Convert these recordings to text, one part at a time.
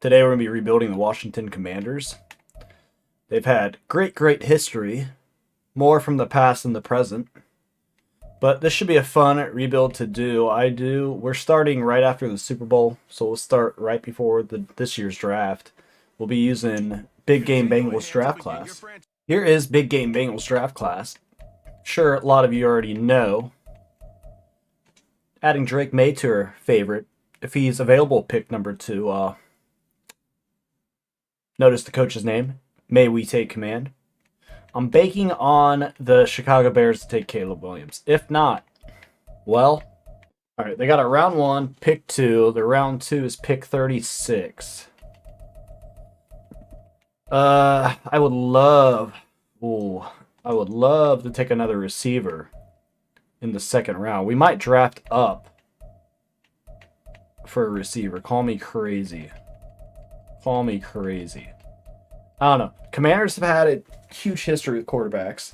Today we're going to be rebuilding the Washington Commanders. They've had great history, more from the past than the present. But this should be a fun rebuild to do. We're starting right after the Super Bowl, so we'll start right before this year's draft. We'll be using Big Game Bengals draft class. Here is Big Game Bengals draft class. Sure, a lot of you already know. Adding Drake Maye to our favorite. If he's available, pick number 2. Notice the coach's name. May we take command. I'm banking on the Chicago Bears to take Caleb Williams. If not, well, all right, they got a round 1, pick 2. The round 2 is pick 36. I would love to take another receiver in the second round. We might draft up for a receiver. Call me crazy. Call me crazy. I don't know. Commanders have had a huge history with quarterbacks,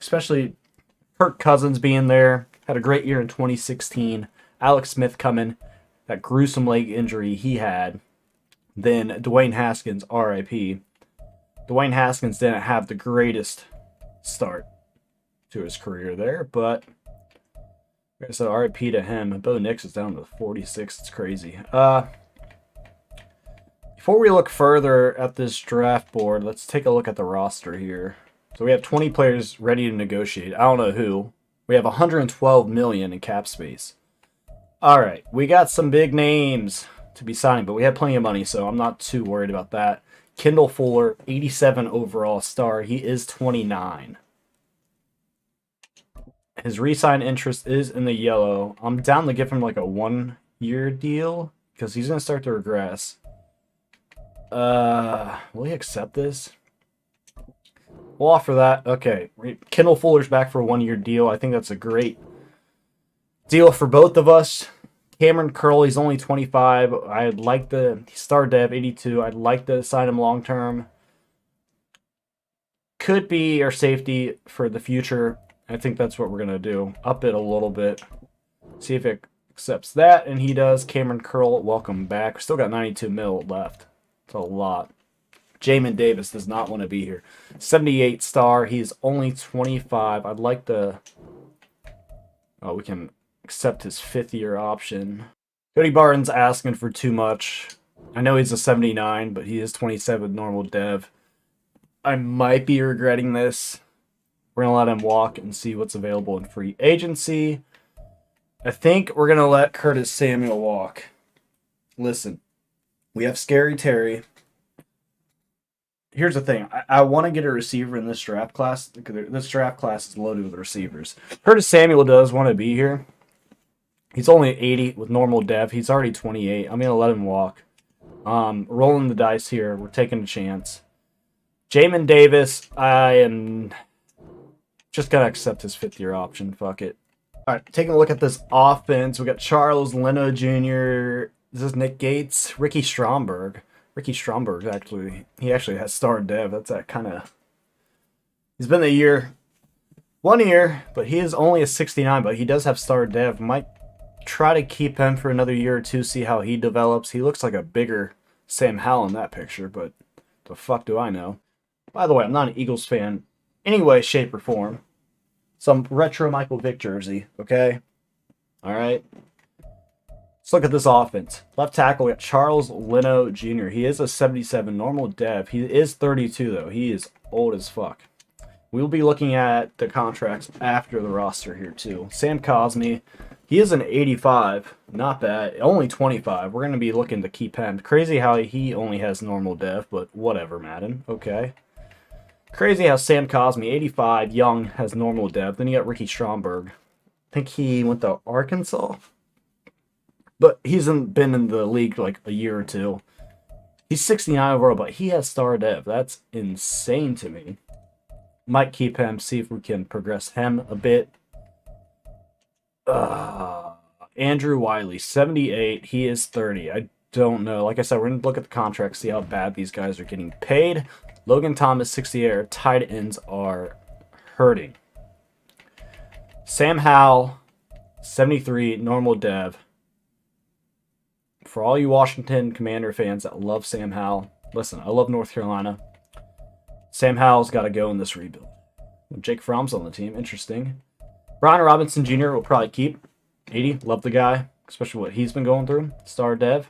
especially Kirk Cousins being there. Had a great year in 2016. Alex Smith coming, that gruesome leg injury he had. Then Dwayne Haskins, RIP. Dwayne Haskins didn't have the greatest start to his career there, but like I said, RIP to him. Bo Nix is down to 46. It's crazy. Before we look further at this draft board, let's take a look at the roster here. So we have 20 players ready to negotiate. I don't know who. We have 112 million in cap space. All right, we got some big names to be signing, but we have plenty of money, so I'm not too worried about that. Kendall Fuller, 87 overall star. He is 29. His re-sign interest is in the yellow. I'm down to give him like a 1-year deal because he's going to start to regress. Will he accept this? We'll offer that. Okay. Kendall Fuller's back for a 1-year deal. I think that's a great deal for both of us. Cameron Curl, he's only 25. I'd like he's star dev 82. I'd like to sign him long term. Could be our safety for the future. I think that's what we're going to do. Up it a little bit. See if it accepts that. And he does. Cameron Curl, welcome back. Still got 92 mil left. It's a lot. Jamin Davis does not want to be here. 78 star. He's only 25. I'd like to... Oh, we can accept his 5th-year option. Cody Barton's asking for too much. I know he's a 79, but he is 27 normal dev. I might be regretting this. We're going to let him walk and see what's available in free agency. I think we're going to let Curtis Samuel walk. Listen. We have Scary Terry. Here's the thing. I want to get a receiver in this draft class. This draft class is loaded with receivers. Curtis Samuel does want to be here. He's only 80 with normal dev. He's already 28. I'm going to let him walk. Rolling the dice here. We're taking a chance. Jamin Davis, I am just going to accept his 5th-year option. Fuck it. All right, taking a look at this offense. We got Charles Leno Jr., This is Nick Gates, Ricky Stromberg. Ricky Stromberg he actually has star dev. That's that kind of. He's been 1 year, but he is only a 69. But he does have star dev. Might try to keep him for another year or two, see how he develops. He looks like a bigger Sam Howell in that picture, but the fuck do I know? By the way, I'm not an Eagles fan, any way, shape, or form. Some retro Michael Vick jersey, okay? All right. Let's look at this offense. Left tackle, we got Charles Leno Jr. He is a 77 normal dev. He is 32, though. He is old as fuck. We'll be looking at the contracts after the roster here, too. Sam Cosmi, he is an 85. Not bad. Only 25. We're going to be looking to keep him. Crazy how he only has normal dev, but whatever, Madden. Okay. Crazy how Sam Cosmi, 85, young, has normal dev. Then you got Ricky Stromberg. I think he went to Arkansas. But he's been in the league like a year or two. He's 69 overall, but he has star dev. That's insane to me. Might keep him, see if we can progress him a bit. Andrew Wiley, 78. He is 30. I don't know. Like I said, we're going to look at the contracts, see how bad these guys are getting paid. Logan Thomas, 68. Our tight ends are hurting. Sam Howell, 73, normal dev. for all you Washington Commander fans that love Sam Howell, listen, I love North Carolina. Sam Howell's got to go in this rebuild. Jake Fromm's on the team. Interesting. Brian Robinson Jr. will probably keep. 80. Love the guy, especially what he's been going through. Star Dev.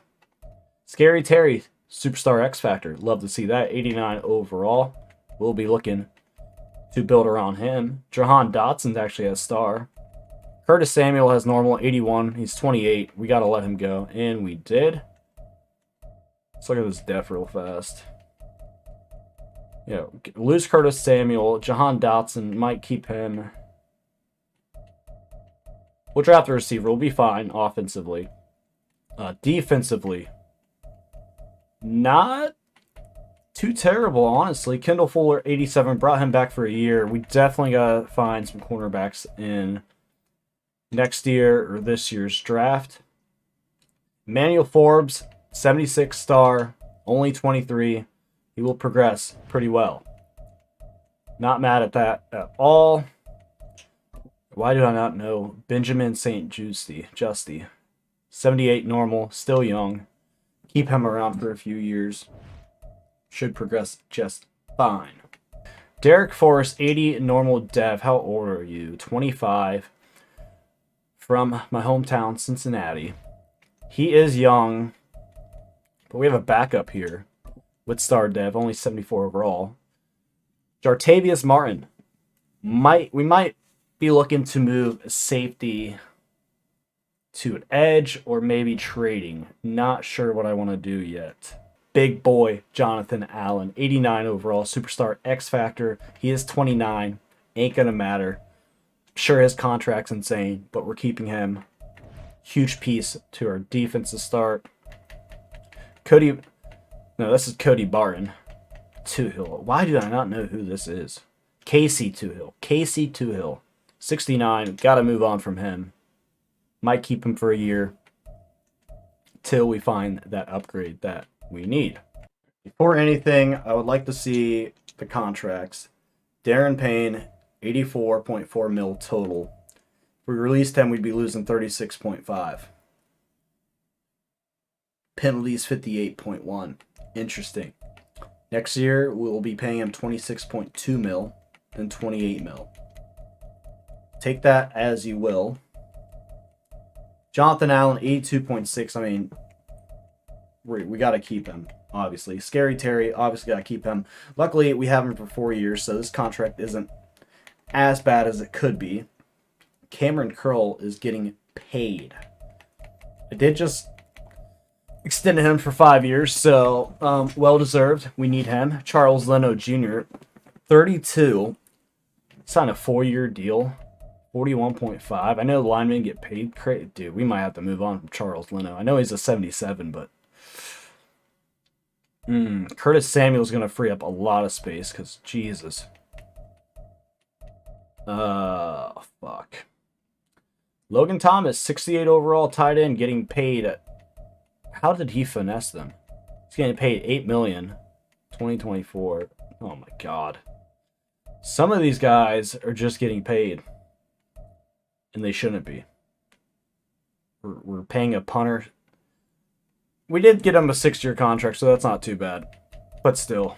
Scary Terry, Superstar X Factor. Love to see that. 89 overall. We'll be looking to build around him. Jahan Dotson's actually a star. Curtis Samuel has normal. 81. He's 28. We got to let him go. And we did. Let's look at this def real fast. Yeah, lose Curtis Samuel. Jahan Dotson might keep him. We'll draft the receiver. We'll be fine offensively. Defensively, not too terrible, honestly. Kendall Fuller, 87. Brought him back for a year. We definitely got to find some cornerbacks in next year or this year's draft. Emmanuel Forbes, 76 star, only 23. He will progress pretty well. Not mad at that at all. Why do I not know? Benjamin St. Justy. 78 normal, still young. Keep him around for a few years. Should progress just fine. Derek Forrest, 80 normal dev. How old are you? 25. From my hometown, Cincinnati. He is young, but we have a backup here with star dev, only 74 overall. Jartavius Martin. We might be looking to move a safety to an edge or maybe trading. Not sure what I want to do yet. Big boy Jonathan Allen, 89 overall, Superstar X Factor. He is 29. Ain't gonna matter. Sure, his contract's insane, but we're keeping him. Huge piece to our defense to start. This is Cody Barton. Toohill. Why do I not know who this is? Casey Toohill. 69. Got to move on from him. Might keep him for a year till we find that upgrade that we need. Before anything, I would like to see the contracts. Darren Payne, 84.4 mil total. If we released him, we'd be losing 36.5. Penalties, 58.1. Interesting. Next year, we'll be paying him 26.2 mil and 28 mil. Take that as you will. Jonathan Allen, 82.6. I mean, we got to keep him, obviously. Scary Terry, obviously got to keep him. Luckily, we have him for 4 years, so this contract isn't as bad as it could be. Cameron Curl is getting paid. I did just extend him for 5 years, so well-deserved. We need him. Charles Leno Jr., 32. Signed a 4-year deal. 41.5. I know the linemen get paid. Dude, we might have to move on from Charles Leno. I know he's a 77, but Curtis Samuel's going to free up a lot of space because, Jesus. Fuck. Logan Thomas, 68 overall tight end, getting paid. How did he finesse them? He's getting paid $8 million. 2024. Oh my God. Some of these guys are just getting paid. And they shouldn't be. We're paying a punter. We did get him a 6-year contract, so that's not too bad. But still,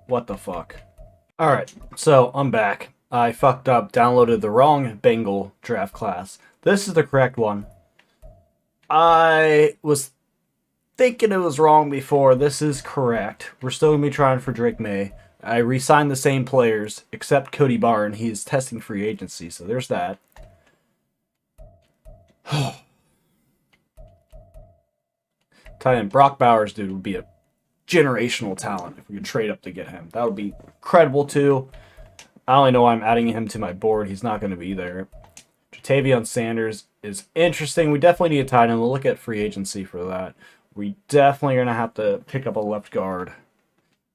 what the fuck? Alright, so I'm back. I fucked up, downloaded the wrong Bengal draft class. This is the correct one. I was thinking it was wrong before. This is correct. We're still going to be trying for Drake Maye. I re-signed the same players, except Cody Barton. He's testing free agency, so there's that. Tight end Brock Bowers, dude, would be a generational talent if we could trade up to get him. That would be incredible, too. I only know why I'm adding him to my board. He's not going to be there. Jatavion Sanders is interesting. We definitely need a tight end. We'll look at free agency for that. We definitely are going to have to pick up a left guard,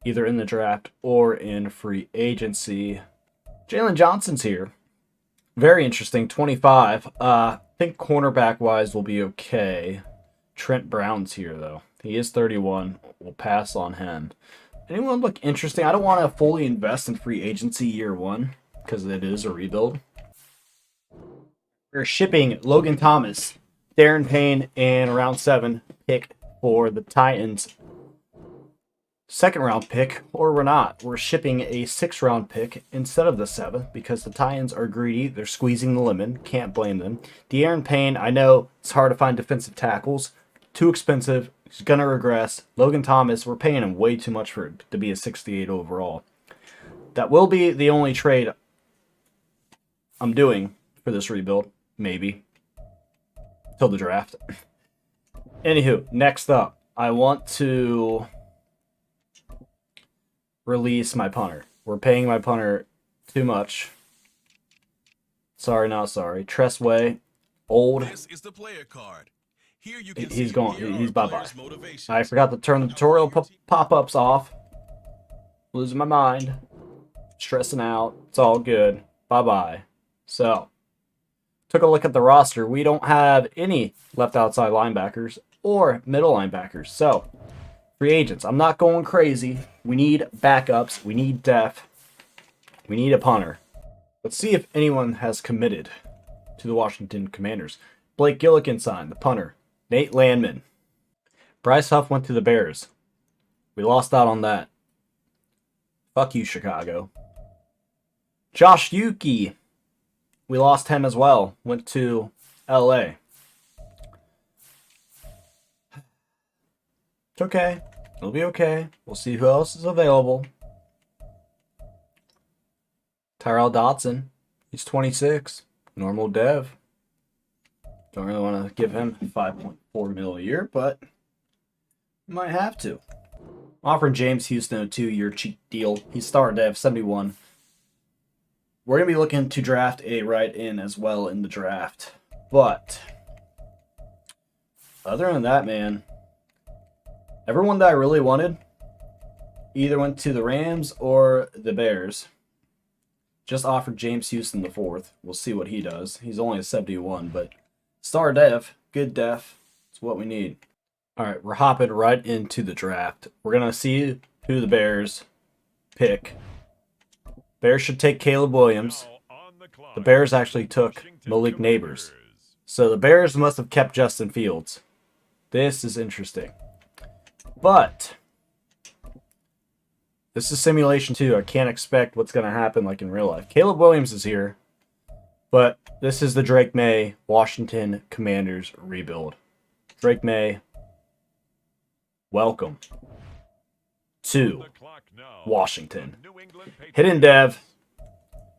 either in the draft or in free agency. Jalen Johnson's here. Very interesting. 25. I think cornerback-wise will be okay. Trent Brown's here, though. He is 31. We'll pass on him. Anyone look interesting? I don't want to fully invest in free agency year one because it is a rebuild. We're shipping Logan Thomas, Darren Payne, and round 7, pick for the Titans' second round pick, or we're not. We're shipping a 6th round pick instead of the 7th because the Titans are greedy. They're squeezing the lemon. Can't blame them. De'Aaron Payne, I know it's hard to find defensive tackles. Too expensive. He's going to regress. Logan Thomas, we're paying him way too much for it to be a 68 overall. That will be the only trade I'm doing for this rebuild. Maybe. Till the draft. Anywho, next up, I want to release my punter. We're paying my punter too much. Sorry, not sorry. Tressway, old. This is the player card. Here you can He's gone. He's bye-bye. I forgot to turn the tutorial pop-ups off. Losing my mind. Stressing out. It's all good. Bye-bye. So, took a look at the roster. We don't have any left outside linebackers or middle linebackers. So, free agents. I'm not going crazy. We need backups. We need depth. We need a punter. Let's see if anyone has committed to the Washington Commanders. Blake Gillikin signed, the punter. Nate Landman. Bryce Huff went to the Bears. We lost out on that. Fuck you, Chicago. Josh Yuki. We lost him as well. Went to LA. It's okay. It'll be okay. We'll see who else is available. Tyrell Dodson. He's 26. Normal dev. Don't really want to give him $5.4 million a year, but might have to. Offering James Houston a 2-year cheap deal. He's star dev, 71. We're going to be looking to draft a right-in as well in the draft. But other than that, man, everyone that I really wanted either went to the Rams or the Bears. Just offered James Houston the 4th. We'll see what he does. He's only a 71, but star dev, good def. It's what we need. All right, we're hopping right into the draft. We're going to see who the Bears pick. Bears should take Caleb Williams. The Bears actually took Malik Neighbors. So the Bears must have kept Justin Fields. This is interesting. But this is simulation too. I can't expect what's going to happen like in real life. Caleb Williams is here. But this is the Drake Maye Washington Commanders rebuild. Drake Maye, welcome to Washington. Hidden dev,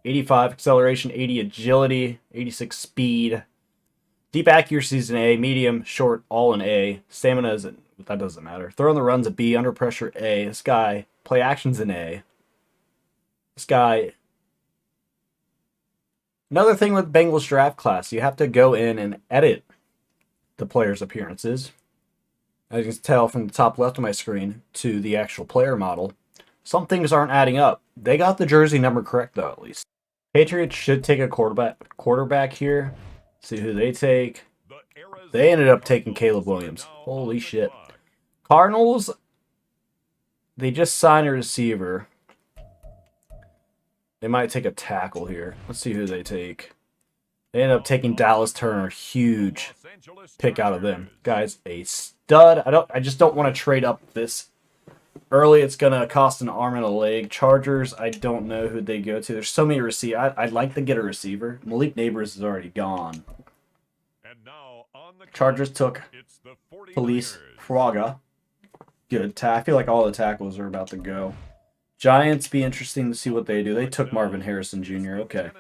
85 acceleration, 80 agility, 86 speed. Deep accuracy is an A, medium, short, all an A. Stamina is that doesn't matter. Throw on the runs a B, under pressure A. This guy, play actions an A. This guy. Another thing with Bengals draft class, you have to go in and edit the players' appearances. As you can tell from the top left of my screen to the actual player model, some things aren't adding up. They got the jersey number correct, though, at least. Patriots should take a quarterback here. See who they take. They ended up taking Caleb Williams. Holy shit. Cardinals, they just signed a receiver. They might take a tackle here. Let's see who they take. They end up taking Dallas Turner. Huge pick out of them. Guy's a stud. I just don't want to trade up this early. It's going to cost an arm and a leg. Chargers, I don't know who they go to. There's so many receivers. I'd like to get a receiver. Malik Neighbors is already gone. Chargers took Felice Fraga. Good. I feel like all the tackles are about to go. Giants, be interesting to see what they do. They took Marvin Harrison Jr. Okay.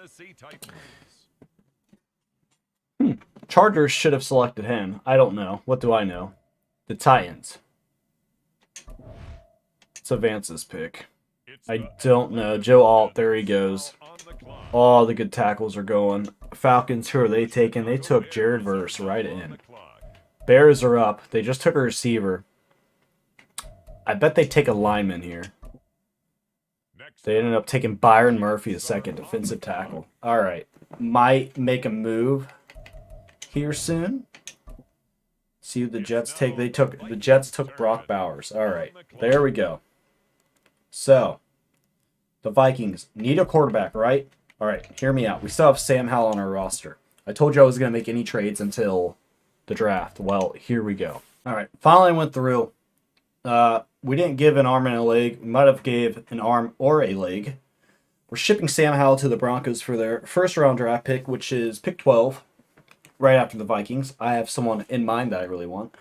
Chargers should have selected him. I don't know. What do I know? The Titans. Let's advance this pick. I don't know. Joe Alt, there he goes. All the good tackles are going. Falcons, who are they taking? They took Jared Verse right in. Bears are up. They just took a receiver. I bet they take a lineman here. They ended up taking Byron Murphy, a second defensive tackle. All right. Might make a move here soon. See who the Jets take. The Jets took Brock Bowers. All right. There we go. So, the Vikings need a quarterback, right? All right. Hear me out. We still have Sam Howell on our roster. I told you I was going to make any trades until the draft. Well, here we go. All right, finally went through. We didn't give an arm and a leg. We might have gave an arm or a leg. We're shipping Sam Howell to the Broncos for their first round draft pick, which is pick 12, right after the Vikings. I have someone in mind that I really want.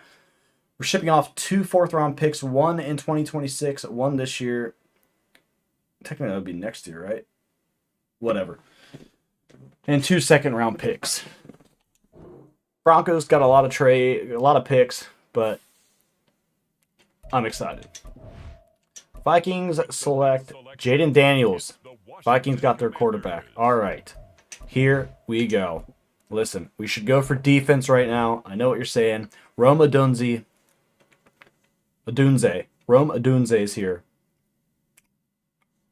We're shipping off 2 4th-round picks, one in 2026, one this year. Technically, that would be next year, right? Whatever. And 2 2nd-round picks. Broncos got a lot of picks, but I'm excited. Vikings select Jaden Daniels. Vikings got their quarterback. All right. Here we go. Listen, we should go for defense right now. I know what you're saying. Rome Odunze. Rome Odunze is here.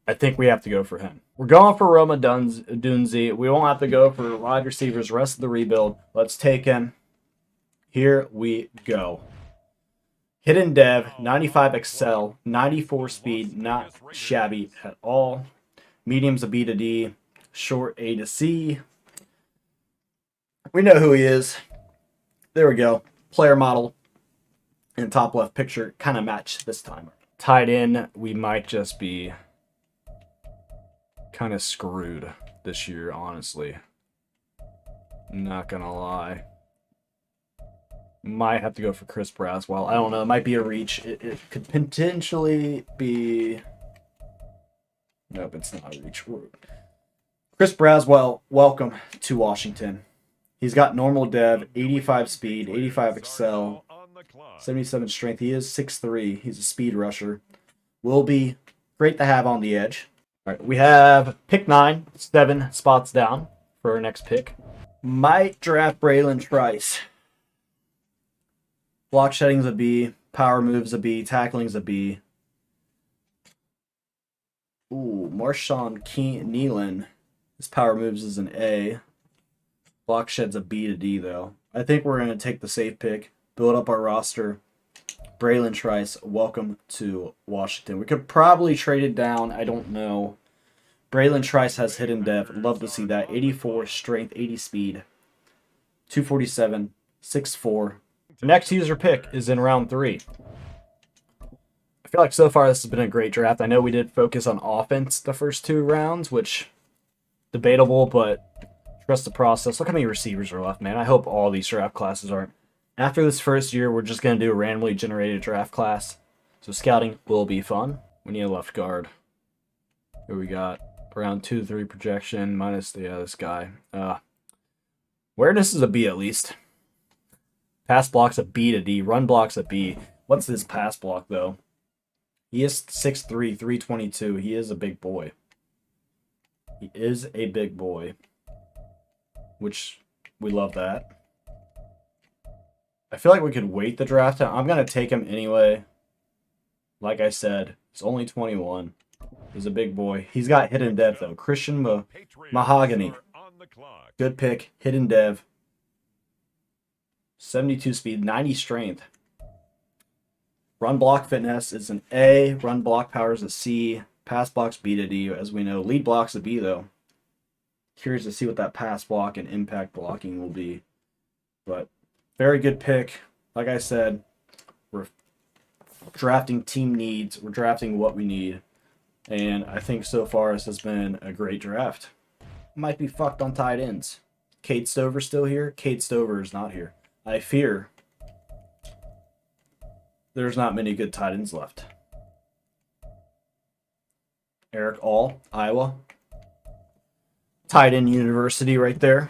I think we have to go for him. We're going for Rome Odunze. We won't have to go for wide receivers. Rest of the rebuild. Let's take him. Here we go. Hidden Dev, 95 Excel, 94 speed, not shabby at all. Medium's a B to D, short A to C. We know who he is. There we go. Player model in top left picture kind of match this time. Tied in, we might just be kind of screwed this year, honestly. Not gonna lie. Might have to go for Chris Braswell. I don't know. It might be a reach. It could potentially be... Nope, it's not a reach. Chris Braswell, welcome to Washington. He's got normal dev, 85 speed, 85 excel, 77 strength. He is 6'3". He's a speed rusher. Will be great to have on the edge. All right, we have pick 9, 7 spots down for our next pick. Might draft Braylon Trice. Block shedding's a B. Power move's a B. Tackling's a B. Ooh, Marshawn Nealon. His power moves is an A. Block shed's a B to D, though. I think we're going to take the safe pick, build up our roster. Braylon Trice, welcome to Washington. We could probably trade it down. I don't know. Braylon Trice has hidden dev. Love to see that. 84 strength, 80 speed. 247, 6'4". The next user pick is in round 3. I feel like so far this has been a great draft. I know we did focus on offense the first 2 rounds, which debatable, but trust the process. Look how many receivers are left, man. I hope all these draft classes aren't. After this first year, we're just going to do a randomly generated draft class. So scouting will be fun. We need a left guard. Here we got around 2-3 projection minus this guy. Awareness is a B at least. Pass block's a B to D. Run block's a B. What's his pass block, though? He is 6'3", 322. He is a big boy. He is a big boy. Which, we love that. I feel like we could wait the draft time. I'm going to take him anyway. Like I said, he's only 21. He's a big boy. He's got hidden dev, though. Christian Mahogany. Good pick. Hidden dev. 72 speed, 90 strength. Run block fitness is an A. Run block power is a C. Pass block's B to D, as we know. Lead block's a B, though. Curious to see what that pass block and impact blocking will be. But very good pick. Like I said, we're drafting team needs. We're drafting what we need. And I think so far this has been a great draft. Might be fucked on tight ends. Kate Stover still here? Kate Stover is not here. I fear there's not many good tight ends left. Eric All, Iowa. Tight end university right there.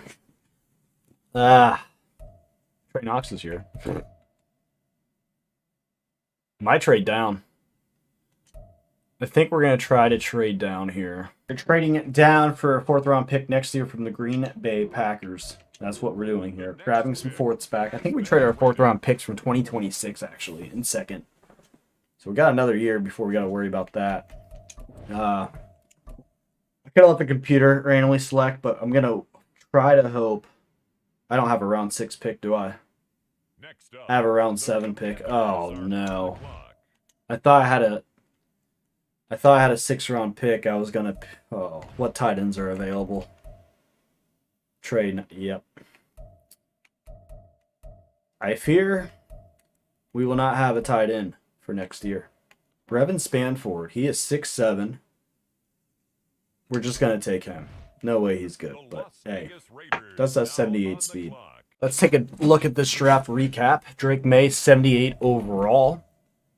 Trey Knox is here. Might trade down. I think we're going to try to trade down here. We're trading it down for a 4th-round pick next year from the Green Bay Packers. That's what we're doing here. Grabbing some 4ths back. I think we traded our 4th-round picks from 2026, actually, in 2nd. So we got another year before we got to worry about that. I could have let the computer randomly select, but I'm going to try to hope. I don't have a round 6 pick, do I? I have a round 7 pick. Oh, no. I thought I had a 6th-round pick. I was going to... Oh, what tight ends are available? Trade. Yep. I fear we will not have a tight end for next year. Brevin Spanford, he is 6'7". We're just going to take him. No way he's good, but hey, that's a 78 speed. Let's take a look at this draft recap. Drake Maye, 78 overall.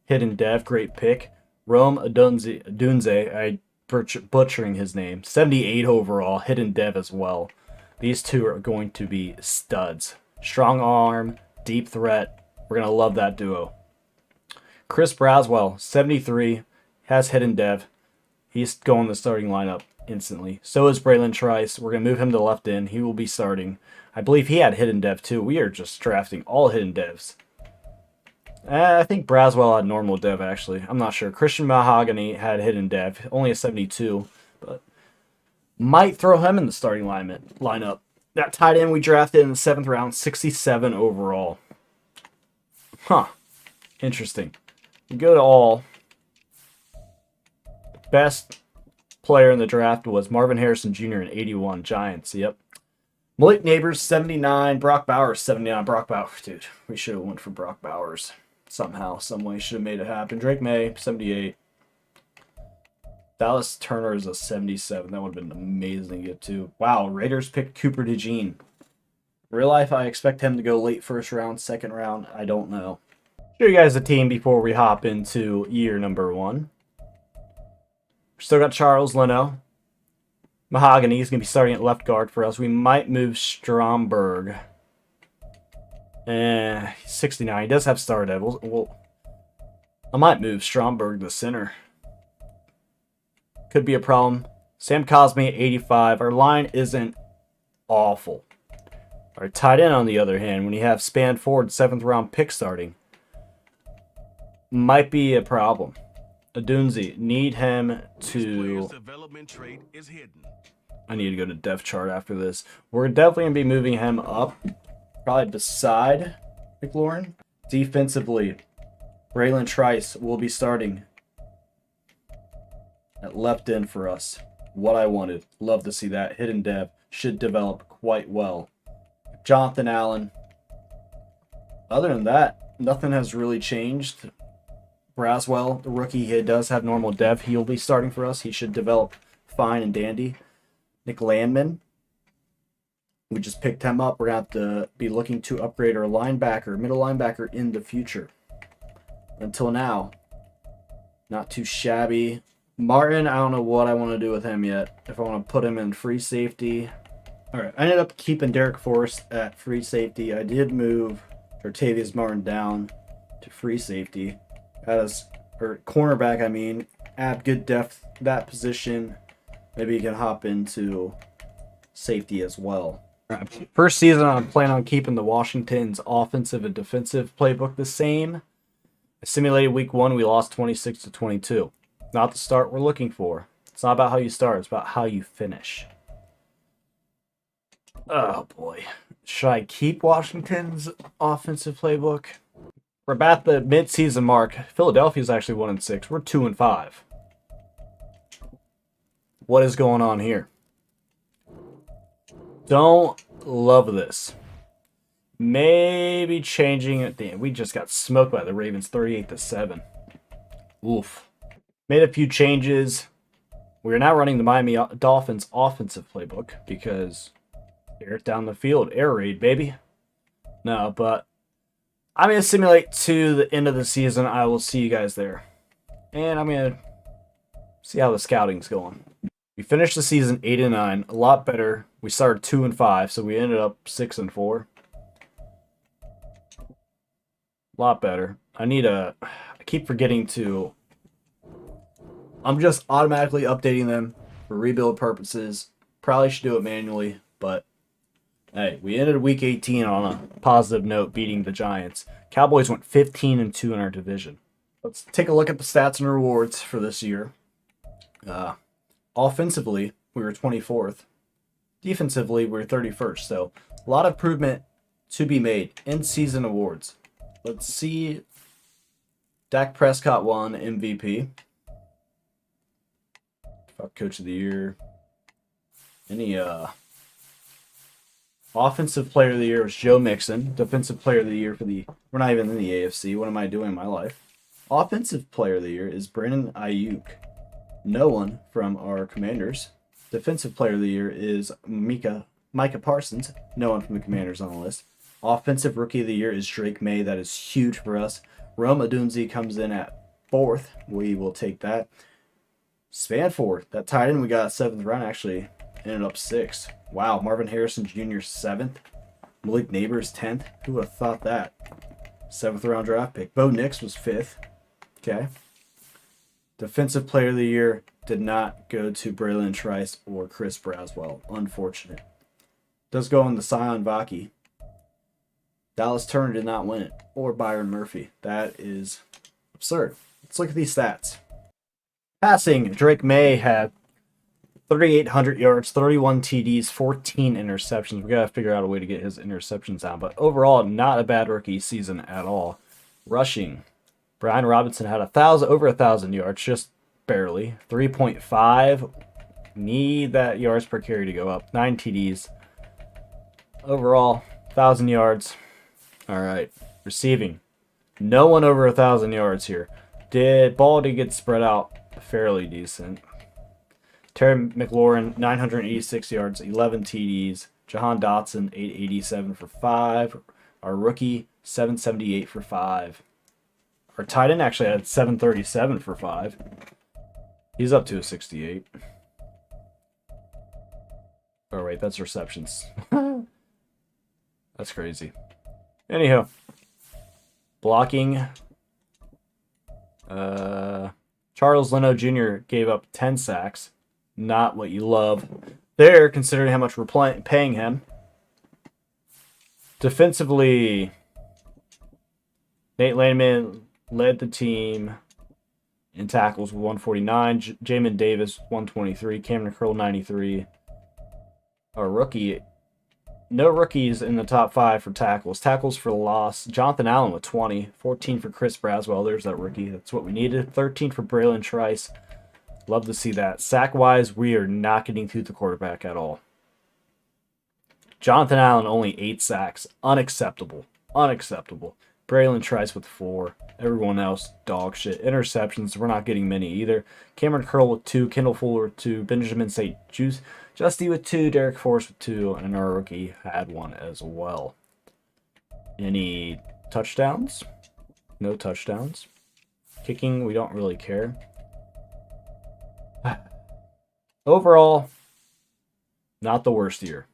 Hidden Dev, great pick. Rome Adunze, I butchering his name, 78 overall. Hidden Dev as well. These two are going to be studs. Strong arm, deep threat. We're going to love that duo. Chris Braswell, 73, has Hidden Dev. He's going the starting lineup instantly. So is Braylon Trice. We're going to move him to left end. He will be starting. I believe he had Hidden Dev too. We are just drafting all Hidden Devs. I think Braswell had normal Dev actually. I'm not sure. Christian Mahogany had Hidden Dev. Only a 72. But might throw him in the starting lineup. That tight end we drafted in the 7th round, 67 overall. Huh. Interesting. We go to all. Best player in the draft was Marvin Harrison Jr. in 81, Giants. Yep. Malik Neighbors, 79. Brock Bowers, 79. Brock Bowers, dude. We should have went for Brock Bowers. Somehow, some way, should have made it happen. Drake Maye, 78. Dallas Turner is a 77. That would have been amazing to get to. Wow, Raiders picked Cooper DeJean. Real life, I expect him to go late 1st round, 2nd round. I don't know. Show you guys the team before we hop into year number 1. Still got Charles Leno. Mahogany is going to be starting at left guard for us. We might move Stromberg. 69. He does have Star Devils. I might move Stromberg to center. Could be a problem. Sam Cosme at 85. Our line isn't awful. Our tight end, on the other hand, when you have Spanford, 7th round pick starting, might be a problem. Adunzi, need him to... I need to go to depth chart after this. We're definitely going to be moving him up, probably beside McLaurin. Defensively, Braylon Trice will be starting at left end for us. What I wanted. Love to see that. Hidden Dev should develop quite well. Jonathan Allen. Other than that, nothing has really changed. Braswell, the rookie, he does have normal dev. He'll be starting for us. He should develop fine and dandy. Nick Landman. We just picked him up. We're going to have to be looking to upgrade our linebacker, middle linebacker in the future. Until now, not too shabby. Martin, I don't know what I want to do with him yet. If I want to put him in free safety. All right, I ended up keeping Derek Forrest at free safety. I did move Jartavius Martin down to free safety. Or cornerback, I mean. Add good depth that position. Maybe you can hop into safety as well. First season, I'm planning on keeping the Washington's offensive and defensive playbook the same. I simulated week 1, we lost 26-22. Not the start we're looking for. It's not about how you start, it's about how you finish. Oh boy. Should I keep Washington's offensive playbook? We're about the mid-season mark. Philadelphia's actually 1-6. We're 2-5. What is going on here? Don't love this. Maybe changing it. Damn, we just got smoked by the Ravens 38-7. Oof. Made a few changes. We're now running the Miami Dolphins offensive playbook because air it down the field. Air raid, baby. No, but I'm going to simulate to the end of the season. I will see you guys there. And I'm going to see how the scouting's going. We finished the season 8-9, a lot better. We started 2-5, so we ended up 6-4. A lot better. I keep forgetting to... I'm just automatically updating them for rebuild purposes. Probably should do it manually, but hey, we ended week 18 on a positive note, beating the Giants. Cowboys went 15-2 in our division. Let's take a look at the stats and rewards for this year. Offensively, we were 24th. Defensively, we were 31st. So a lot of improvement to be made. In-season awards. Let's see. Dak Prescott won MVP. Coach of the Year. Any Offensive player of the year was Joe Mixon. Defensive player of the year for the... We're not even in the AFC. What am I doing in my life? Offensive player of the year is Brandon Ayuk. No one from our Commanders. Defensive player of the year is Micah Parsons. No one from the Commanders on the list. Offensive rookie of the year is Drake Maye. That is huge for us. Rome Odunze comes in at 4th. We will take that. Spanford, that tight end we got 7th round, actually ended up 6th. Wow, Marvin Harrison Jr. 7th. Malik Neighbors 10th. Who would have thought that? 7th round draft pick. Bo Nix was 5th. Okay. Defensive player of the year did not go to Braylon Trice or Chris Braswell. Unfortunate. Does go on the Sion Vaki. Dallas Turner did not win it. Or Byron Murphy. That is absurd. Let's look at these stats. Passing, Drake Maye had 3,800 yards, 31 TDs, 14 interceptions. We got to figure out a way to get his interceptions down. But overall, not a bad rookie season at all. Rushing, Brian Robinson had over 1,000 yards, just barely. 3.5. Need that yards per carry to go up. 9 TDs. Overall, 1,000 yards. All right. Receiving. No one over 1,000 yards here. Ball did get spread out fairly decent. Terry McLaurin, 986 yards, 11 TDs. Jahan Dotson, 887 for 5. Our rookie, 778 for 5. Our tight end actually had 737 for 5. He's up to a 68. Oh, wait, that's receptions. That's crazy. Anyhow. Blocking. Charles Leno Jr. gave up 10 sacks. Not what you love there, considering how much we're paying him. Defensively, Nate Landman led the team in tackles with 149. Jamin Davis, 123. Cameron Curl, 93. Our rookie, no rookies in the top 5 for tackles. Tackles for loss, Jonathan Allen with 20. 14 for Chris Braswell. There's that rookie. That's what we needed. 13 for Braylon Trice. Love to see that. Sack-wise, we are not getting to the quarterback at all. Jonathan Allen, only 8 sacks. Unacceptable. Unacceptable. Braylon Trice with 4. Everyone else, dog shit. Interceptions, we're not getting many either. Cameron Curl with 2. Kendall Fuller with 2. Benjamin St. Justy with 2. Derek Forrest with 2. And our rookie had 1 as well. Any touchdowns? No touchdowns. Kicking, we don't really care. Overall, not the worst year.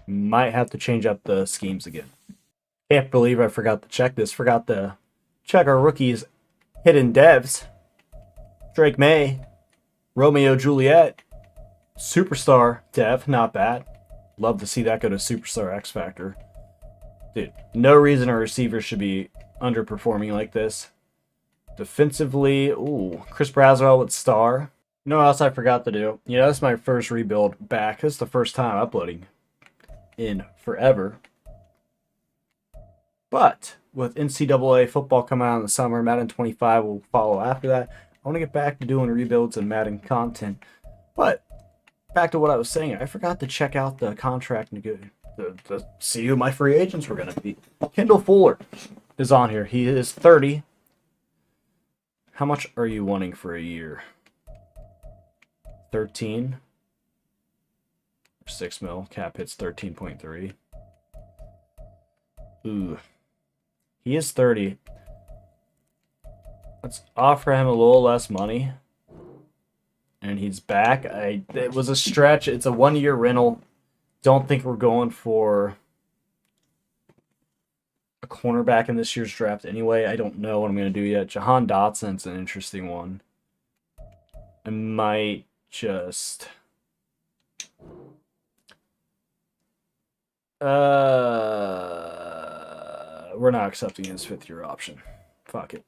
Might have to change up the schemes again. Can't believe I forgot to check this. Forgot to check our rookies' hidden devs. Drake Maye, Romeo Juliet, Superstar dev, not bad. Love to see that go to Superstar X Factor. Dude, no reason our receivers should be underperforming like this. Defensively, ooh, Chris Braswell with star. You know what else I forgot to do? Yeah, that's my first rebuild back. This is the first time uploading in forever. But with NCAA football coming out in the summer, Madden 25 will follow after that. I want to get back to doing rebuilds and Madden content. But back to what I was saying, I forgot to check out the contract to see who my free agents were going to be. Kendall Fuller is on here. He is 30. How much are you wanting for a year? 13. 6 mil. Cap hits 13.3. Ooh. He is 30. Let's offer him a little less money. And he's back. It was a stretch. It's a 1-year rental. Don't think we're going for a cornerback in this year's draft anyway. I don't know what I'm going to do yet. Jahan Dotson's an interesting one. I might just... we're not accepting his 5th-year option. Fuck it.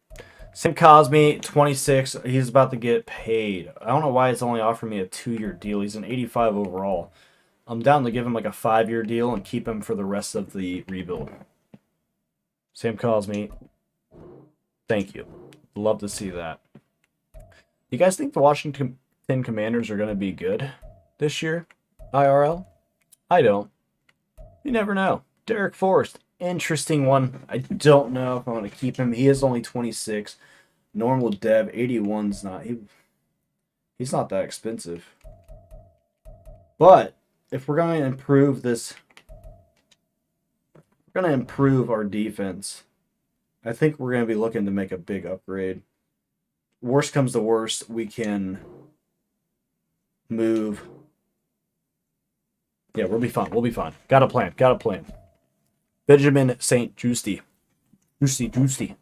Sam Cosme, 26. He's about to get paid. I don't know why he's only offering me a 2-year deal. He's an 85 overall. I'm down to give him like a 5-year deal and keep him for the rest of the rebuild. Sam Cosme, thank you. Love to see that. You guys think the Washington Commanders are going to be good this year? IRL? I don't. You never know. Derek Forrest, interesting one. I don't know if I want to keep him. He is only 26. Normal dev, 81's not. He's not that expensive. But if we're going to improve this, we're going to improve our defense. I think we're going to be looking to make a big upgrade. Worst comes to worst, we can move. Yeah, we'll be fine. We'll be fine. Got a plan. Got a plan. Benjamin St. Juicy. Juicy.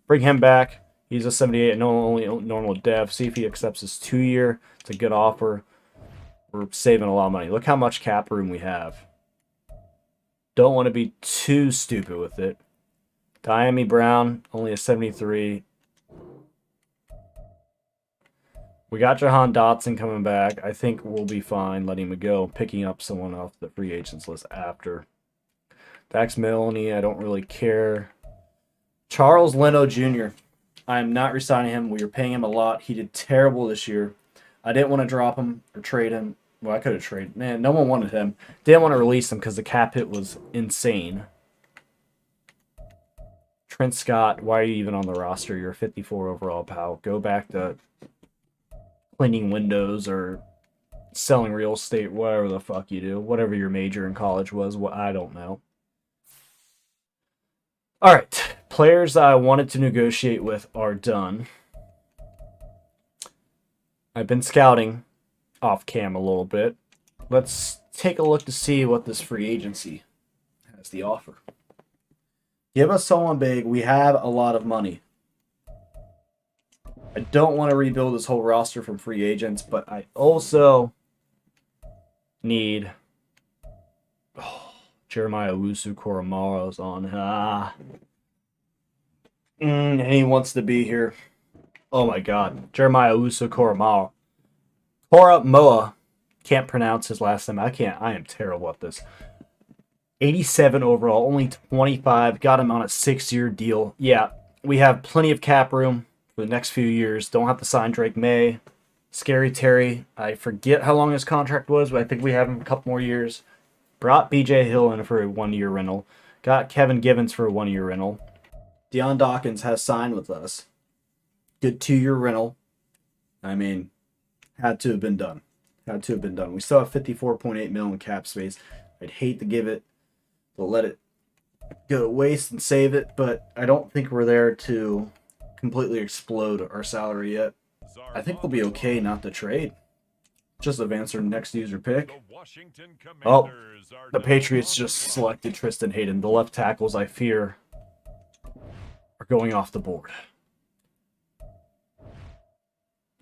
Bring him back. He's a 78, only normal dev. See if he accepts his 2-year. It's a good offer. We're saving a lot of money. Look how much cap room we have. Don't want to be too stupid with it. Diami Brown, only a 73. We got Jahan Dotson coming back. I think we'll be fine letting him go. Picking up someone off the free agents list after. Dax Milne, I don't really care. Charles Leno Jr. I am not resigning him. We were paying him a lot. He did terrible this year. I didn't want to drop him or trade him. Well, I could have traded. Man, no one wanted him. Didn't want to release him because the cap hit was insane. Trent Scott, why are you even on the roster? You're a 54 overall, pal. Go back to cleaning windows or selling real estate, whatever the fuck you do. Whatever your major in college was, I don't know. All right. Players I wanted to negotiate with are done. I've been scouting off cam a little bit. Let's take a look to see what this free agency has to offer. Give us someone big. We have a lot of money. I don't want to rebuild this whole roster from free agents, but I also need... Oh, Jeremiah Owusu-Koramoah's on. And he wants to be here. Oh my god. Jeremiah Owusu-Koramoah. Koramoah. Can't pronounce his last name. I am terrible at this. 87 overall, only 25. Got him on a 6-year deal. Yeah, we have plenty of cap room for the next few years. Don't have to sign Drake Maye. Scary Terry. I forget how long his contract was, but I think we have him a couple more years. Brought BJ Hill in for a 1-year rental. Got Kevin Givens for a 1-year rental. Deion Dawkins has signed with us. Good 2-year rental. I mean, had to have been done. Had to have been done. We still have 54.8 million cap space. I'd hate to give it, to let it go to waste and save it, but I don't think we're there to completely explode our salary yet. I think we'll be okay not to trade. Just advance our next user pick. Oh, the Patriots just selected Tristan Hayden. The left tackles, I fear, are going off the board.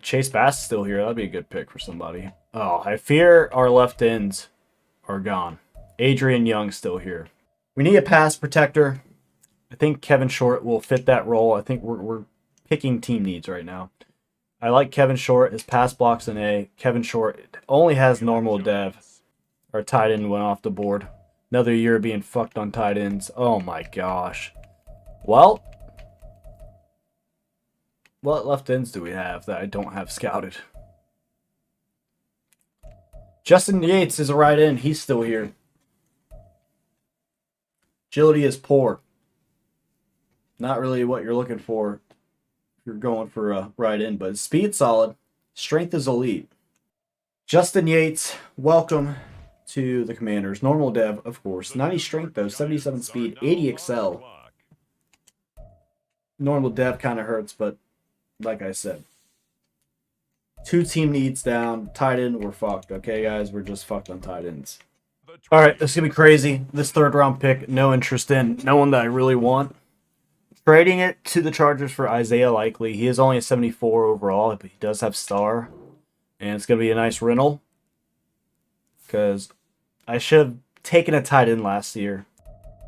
Chase Bass is still here. That'd be a good pick for somebody. Oh, I fear our left ends are gone. Adrian Young's still here. We need a pass protector. I think Kevin Short will fit that role. I think we're picking team needs right now. I like Kevin Short. His pass block's an A. Kevin Short only has normal dev. Our tight end went off the board. Another year being fucked on tight ends. Oh my gosh. Well, what left ends do we have that I don't have scouted? Justin Yates is a right end. He's still here. Agility is poor. Not really what you're looking for if you're going for a right end, but speed solid. Strength is elite. Justin Yates, welcome to the Commanders. Normal dev, of course. 90 strength though, 77 speed, 80 excel. Normal dev kind of hurts, but like I said, 2 team needs down. Tight end, we're fucked. Okay, guys, we're just fucked on tight ends. All right, this is going to be crazy. This 3rd round pick, no interest in. No one that I really want. Trading it to the Chargers for Isaiah Likely. He is only a 74 overall, but he does have star. And it's going to be a nice rental. Because I should have taken a tight end last year.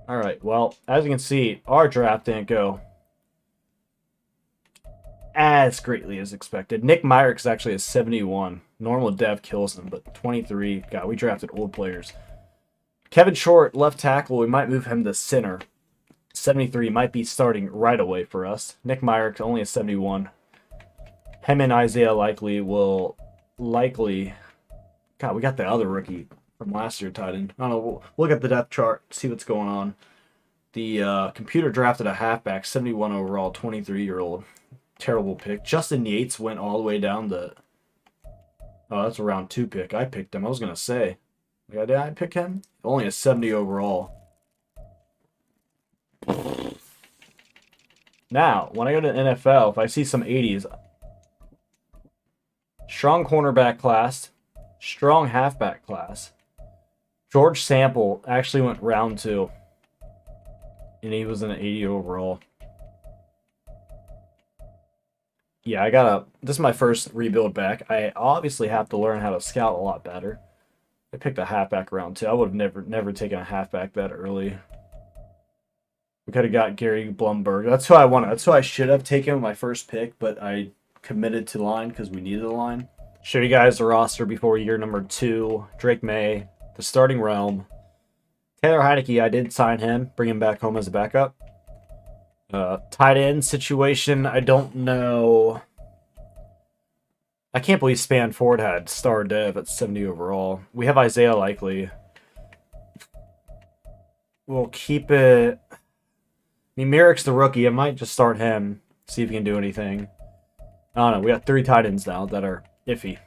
All right, well, as you can see, our draft didn't go as greatly as expected. Nick Myrick is actually a 71. Normal dev kills him, but 23. God, we drafted old players. Kevin Short, left tackle. We might move him to center. 73 might be starting right away for us. Nick Myrick, only a 71. Him and Isaiah Likely will likely... God, we got the other rookie. from last year tight end. I don't know. We'll look at the depth chart, see what's going on. The computer drafted a halfback, 71 overall, 23-year-old. Terrible pick. Justin Yates went all the way down to... Oh, that's a round 2 pick. I picked him. I was going to say. Did I pick him? Only a 70 overall. Now, when I go to the NFL, if I see some 80s, strong cornerback class, strong halfback class. George Sample actually went round 2, and he was an 80 overall. Yeah, this is my first rebuild back. I obviously have to learn how to scout a lot better. I picked a halfback round 2. I would have never taken a halfback that early. We could have got Gary Blumberg. That's who I wanted. That's who I should have taken my first pick, but I committed to line because we needed a line. Show you guys the roster before year number 2. Drake Maye, the starting realm. Taylor Heineke, I did sign him, bring him back home as a backup. Tight end situation, I don't know. I can't believe Span Ford had star dev at 70 overall. We have Isaiah Likely. We'll keep it... I mean, Merrick's the rookie. I might just start him, see if he can do anything. I don't know. We got 3 tight ends now that are iffy.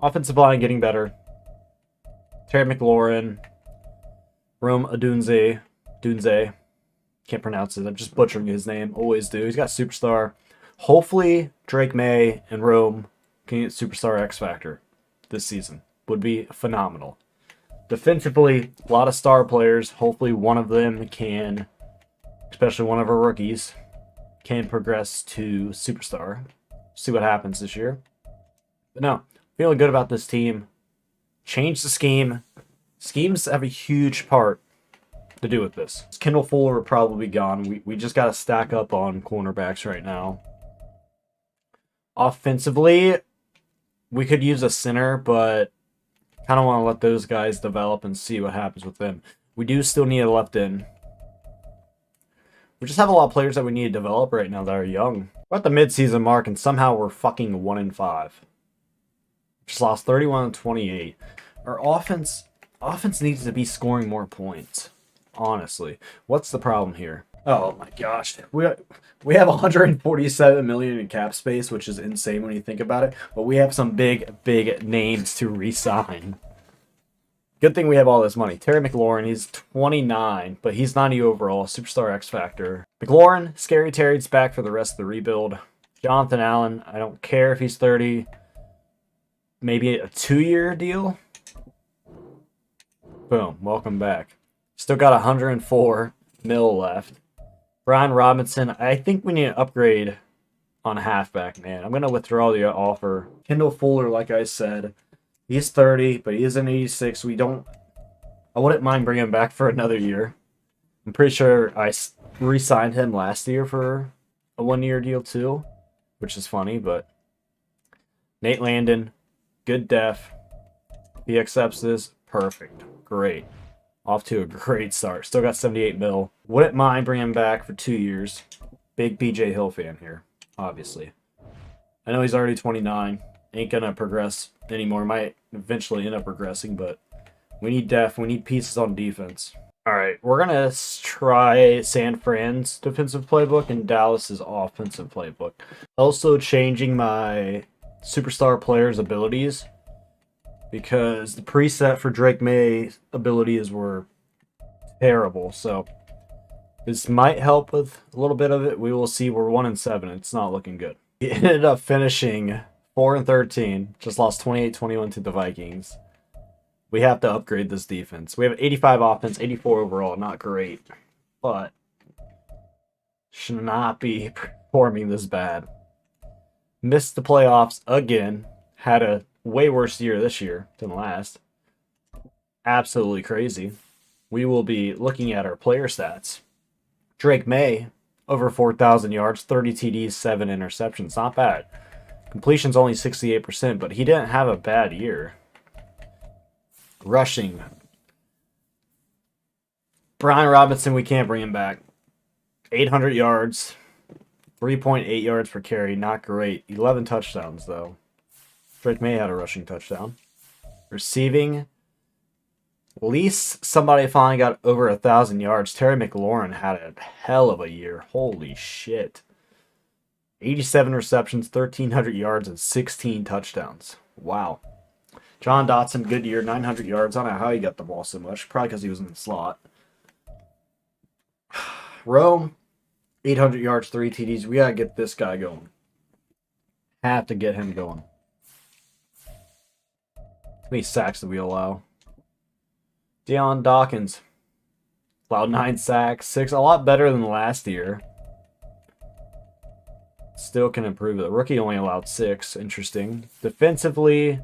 Offensive line getting better. Terry McLaurin. Rome Adunze. Can't pronounce it. I'm just butchering his name. Always do. He's got Superstar. Hopefully, Drake Maye and Rome can get Superstar X Factor this season. Would be phenomenal. Defensively, a lot of star players. Hopefully, one of them can... especially one of our rookies, can progress to Superstar. See what happens this year. But no, feeling good about this team. Change the scheme. Schemes have a huge part to do with this. Kendall Fuller will probably be gone. We just got to stack up on cornerbacks right now. Offensively, we could use a center, but kind of want to let those guys develop and see what happens with them. We do still need a left end. We just have a lot of players that we need to develop right now that are young. We're at the midseason mark, and somehow we're fucking 1-5. Just lost 31-28. Our offense needs to be scoring more points. Honestly, what's the problem here? Oh my gosh, we have 147 million in cap space, which is insane when you think about it. But we have some big names to re-sign. Good thing we have all this money. Terry McLaurin, he's 29, but he's 90 overall, Superstar X Factor. McLaurin, Scary Terry's back for the rest of the rebuild. Jonathan Allen, I don't care if he's 30. Maybe a 2-year deal. Boom, welcome back. Still got 104 mil left. Brian Robinson, I think we need an upgrade on halfback, man. I'm going to withdraw the offer. Kendall Fuller, like I said, he's 30, but he is an 86. I wouldn't mind bringing him back for another year. I'm pretty sure I re-signed him last year for a 1-year deal too, which is funny, but Nate Landon, good def. He accepts this. Perfect. Great. Off to a great start. Still got 78 mil. Wouldn't mind bringing him back for 2 years. Big BJ Hill fan here, obviously. I know he's already 29. Ain't going to progress anymore. Might eventually end up regressing, but we need depth. We need pieces on defense. All right, we're going to try San Fran's defensive playbook and Dallas's offensive playbook. Also changing my superstar players' abilities because the preset for Drake Maye's abilities were terrible. So this might help with a little bit of it. We will see. We're 1-7. It's not looking good. He ended up finishing 4-13. Just lost 28-21 to the Vikings. We have to upgrade this defense. We have 85 offense, 84 overall. Not great, but should not be performing this bad. Missed the playoffs again. Had a way worse year this year than last. Absolutely crazy. We will be looking at our player stats. Drake Maye, over 4,000 yards, 30 TDs, 7 interceptions. Not bad. Completion's only 68%, but he didn't have a bad year. Rushing. Brian Robinson, we can't bring him back. 800 yards, 3.8 yards per carry. Not great. 11 touchdowns, though. Drake Maye had a rushing touchdown. Receiving, At least somebody finally got over 1,000 yards. Terry McLaurin had a hell of a year. Holy shit. 87 receptions, 1,300 yards, and 16 touchdowns. Wow. John Dotson, good year, 900 yards. I don't know how he got the ball so much. Probably because he was in the slot. Rome, 800 yards, 3 TDs. We got to get this guy going. Have to get him going. How many sacks did we allow? Deion Dawkins allowed 9 sacks, 6, a lot better than last year. Still can improve it. The rookie only allowed 6. Interesting. Defensively,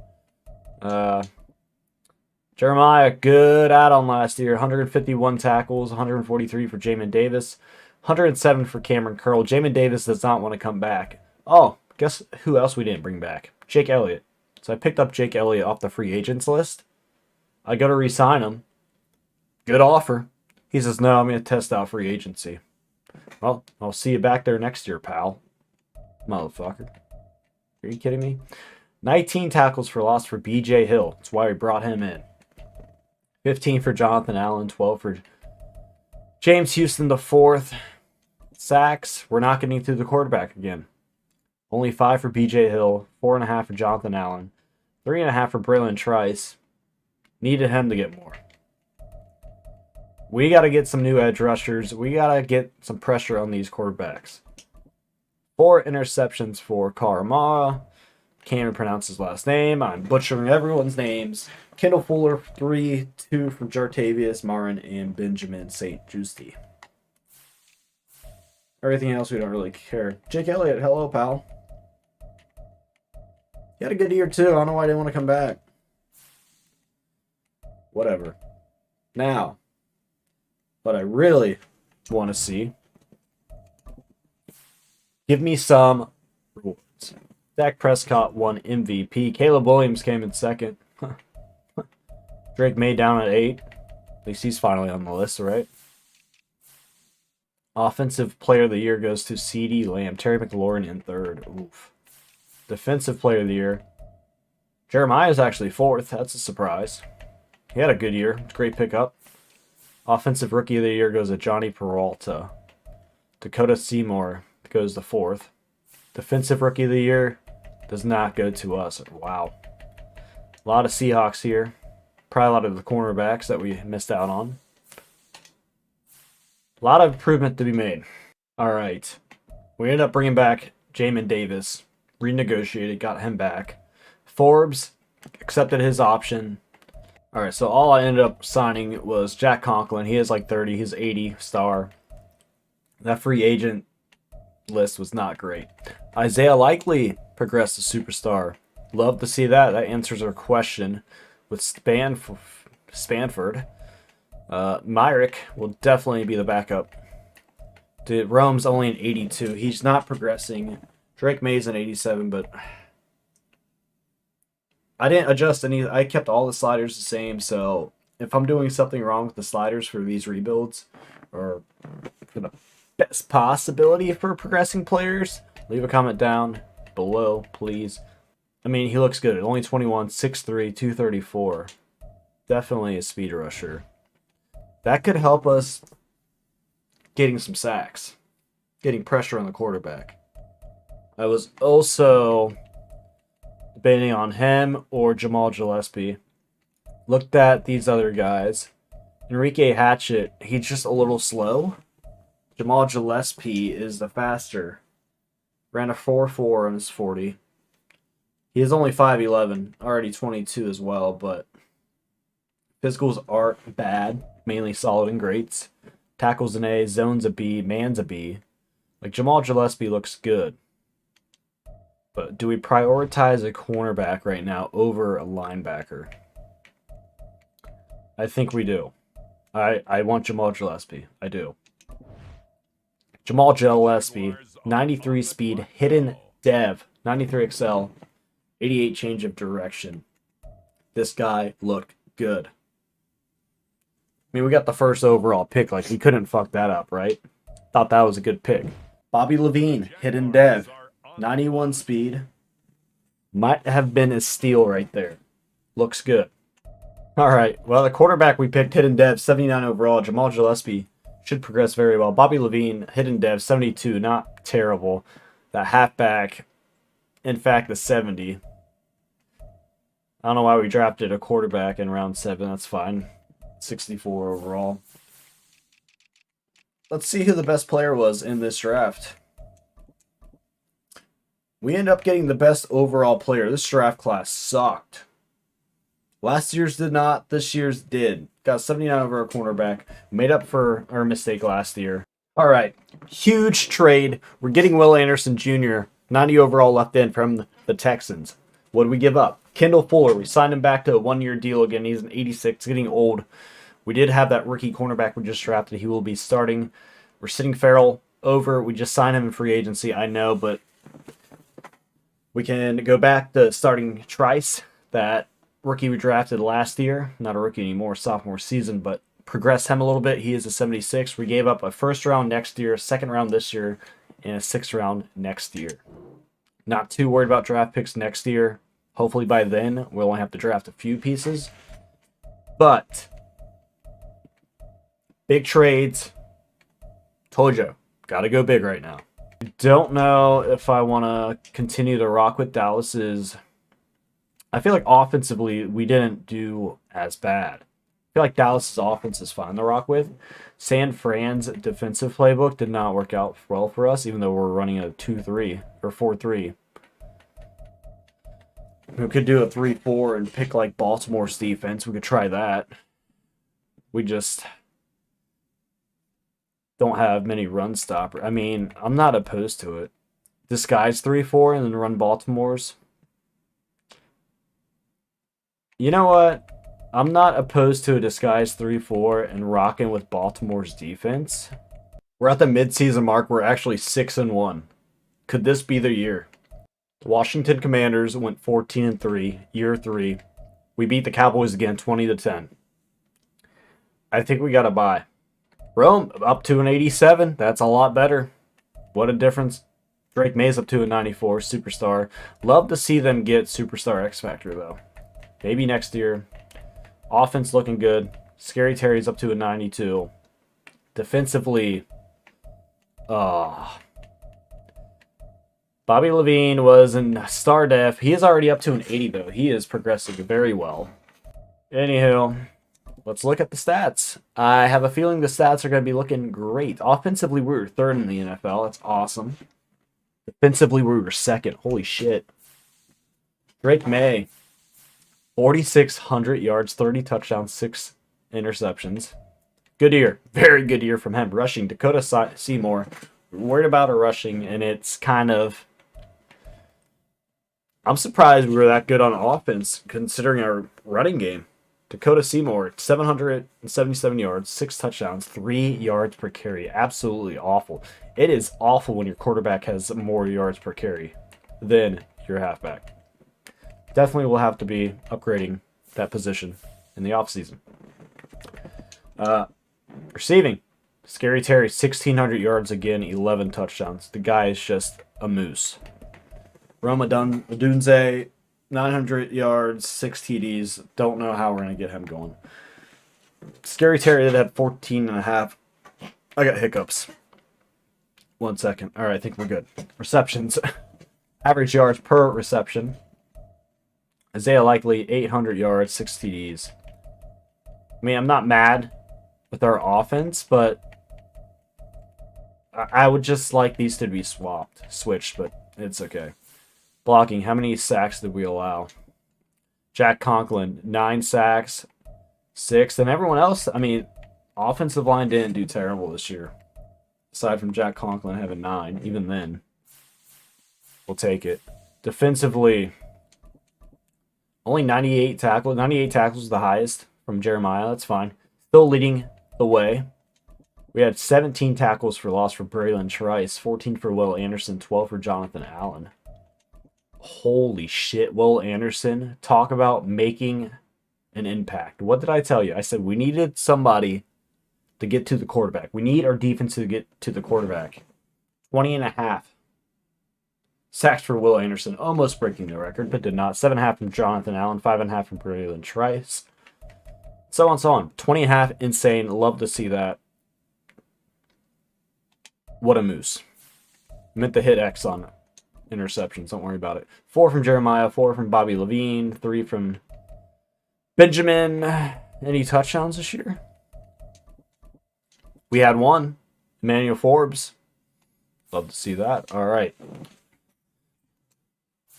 Jeremiah, good add-on last year. 151 tackles, 143 for Jamin Davis, 107 for Cameron Curl. Jamin Davis does not want to come back. Oh, guess who else we didn't bring back? Jake Elliott. So I picked up Jake Elliott off the free agents list. I go to re-sign him. Good offer. He says, no, I'm going to test out free agency. Well, I'll see you back there next year, pal. Motherfucker. Are you kidding me? 19 tackles for loss for BJ Hill. That's why we brought him in. 15 for Jonathan Allen. 12 for James Houston the fourth. Sacks. We're not getting through the quarterback again. Only 5 for BJ Hill. 4.5 for Jonathan Allen. 3.5 for Braylon Trice. Needed him to get more. We got to get some new edge rushers. We got to get some pressure on these quarterbacks. 4 interceptions for Karamara. Can't even pronounce his last name. I'm butchering everyone's names. Kendall Fuller, 3, 2 for Jartavius Marin and Benjamin St. Juicy. Everything else we don't really care. Jake Elliott, hello, pal. He had a good year, too. I don't know why I didn't want to come back. Whatever. Now, what I really want to see, give me some rewards. Dak Prescott won MVP. Caleb Williams came in second. Drake Maye down at 8. At least he's finally on the list, right? Offensive Player of the Year goes to CeeDee Lamb. Terry McLaurin in 3rd. Oof. Defensive Player of the Year. Jeremiah is actually 4th. That's a surprise. He had a good year. Great pickup. Offensive Rookie of the Year goes to Johnny Peralta. Dakota Seymour goes to 4th. Defensive Rookie of the Year does not go to us. Wow. A lot of Seahawks here. Probably a lot of the cornerbacks that we missed out on. A lot of improvement to be made. All right. We ended up bringing back Jamin Davis. Renegotiated, got him back. Forbes accepted his option. All right, so all I ended up signing was Jack Conklin. He is like 30. He's 80 star. That free agent list was not great. Isaiah Likely progressed to superstar. Love to see that. That answers our question with Spanford. Myrick will definitely be the backup. Rome's only an 82. He's not progressing. Drake Maye's an 87, but I didn't adjust any. I kept all the sliders the same, so if I'm doing something wrong with the sliders for these rebuilds, or for the best possibility for progressing players, leave a comment down below, please. I mean, he looks good. Only 21, 6'3", 234. Definitely a speed rusher. That could help us getting some sacks, getting pressure on the quarterback. I was also debating on him or Jamal Gillespie. Looked at these other guys. Enrique Hatchett, he's just a little slow. Jamal Gillespie is the faster. Ran a 4.4 on his 40. He is only 5'11", already 22 as well, but physicals aren't bad, mainly solid and greats. Tackles an A, zones a B, man's a B. Like, Jamal Gillespie looks good. But do we prioritize a cornerback right now over a linebacker? I think we do. I want Jamal Gillespie. I do. Jamal Gillespie, 93 speed, hidden dev, 93 excel, 88 change of direction. This guy looked good. I mean, we got the first overall pick. Like, we couldn't fuck that up, right? Thought that was a good pick. Bobby Levine, hidden dev, 91 speed. Might have been a steal right there. Looks good. All right. Well, the quarterback we picked, hidden dev, 79 overall. Jamal Gillespie should progress very well. Bobby Levine, hidden dev, 72, not terrible. The halfback, in fact, the 70. I don't know why we drafted a quarterback in round 7. That's fine. 64 overall. Let's see who the best player was in this draft. We end up getting the best overall player. This draft class sucked. Last year's did not. This year's did. Got 79 over a cornerback. Made up for our mistake last year. All right. Huge trade. We're getting Will Anderson Jr., 90 overall left in from the Texans. What did we give up? Kendall Fuller. We signed him back to a 1-year deal again. He's an 86, getting old. We did have that rookie cornerback we just drafted. He will be starting. We're sitting Farrell over. We just signed him in free agency, I know, but we can go back to starting Trice, that rookie we drafted last year. Not a rookie anymore, sophomore season, but progress him a little bit. He is a 76. We gave up a first round next year, second round this year, and a sixth round next year. Not too worried about draft picks next year. Hopefully by then, we'll only have to draft a few pieces. But big trades. Told you, gotta go big right now. Don't know if I want to continue to rock with Dallas's. I feel like offensively, we didn't do as bad. I feel like Dallas's offense is fine to rock with. San Fran's defensive playbook did not work out well for us, even though we're running a 2-3 or 4-3. We could do a 3-4 and pick like Baltimore's defense. We could try that. We just don't have many run stoppers. I mean, I'm not opposed to it. Disguise 3-4 and then run Baltimore's. You know what? I'm not opposed to a disguise 3-4 and rocking with Baltimore's defense. We're at the midseason mark. We're actually 6-1. Could this be the year? The Washington Commanders went 14-3, year 3. We beat the Cowboys again, 20-10. I think we got a bye. Rome up to an 87. That's a lot better. What a difference. Drake Maye's up to a 94, superstar. Love to see them get superstar X Factor though. Maybe next year. Offense looking good. Scary Terry's up to a 92. Defensively, Bobby Levine was in star def. He is already up to an 80 though. He is progressing very well. Anywho, let's look at the stats. I have a feeling the stats are going to be looking great. Offensively, we were 3rd in the NFL. That's awesome. Defensively, we were 2nd. Holy shit. Drake Maye, 4,600 yards, 30 touchdowns, 6 interceptions. Good year. Very good year from him. Rushing, Dakota Seymour. We're worried about her rushing, and it's kind of... I'm surprised we were that good on offense, considering our running game. Dakota Seymour, 777 yards, 6 touchdowns, 3 yards per carry. Absolutely awful. It is awful when your quarterback has more yards per carry than your halfback. Definitely will have to be upgrading that position in the offseason. Receiving. Scary Terry, 1,600 yards again, 11 touchdowns. The guy is just a moose. Roma Dunze, 900 yards, 6 TDs. Don't know how we're going to get him going. Scary Terry did have 14 and a half. I got hiccups. 1 second. All right, I think we're good. Receptions. Average yards per reception. Isaiah Likely, 800 yards, 6 TDs. I mean, I'm not mad with our offense, but I would just like these to be switched, but it's okay. Blocking, how many sacks did we allow? Jack Conklin, 9 sacks, 6. And everyone else, I mean, offensive line didn't do terrible this year. Aside from Jack Conklin having 9, even then, we'll take it. Defensively, only 98 tackles. 98 tackles is the highest from Jeremiah. That's fine. Still leading the way. We had 17 tackles for loss for Braylon Trice, 14 for Will Anderson, 12 for Jonathan Allen. Holy shit, Will Anderson. Talk about making an impact. What did I tell you? I said we needed somebody to get to the quarterback. We need our defense to get to the quarterback. 20 and a half. Sacks for Will Anderson, almost breaking the record, but did not. 7.5 from Jonathan Allen, 5.5 from Braylon Trice. So on, so on. 20.5, insane. Love to see that. What a moose. Meant to hit X on interceptions. Don't worry about it. 4 from Jeremiah, 4 from Bobby Levine, 3 from Benjamin. Any touchdowns this year? We had 1. Emmanuel Forbes. Love to see that. All right.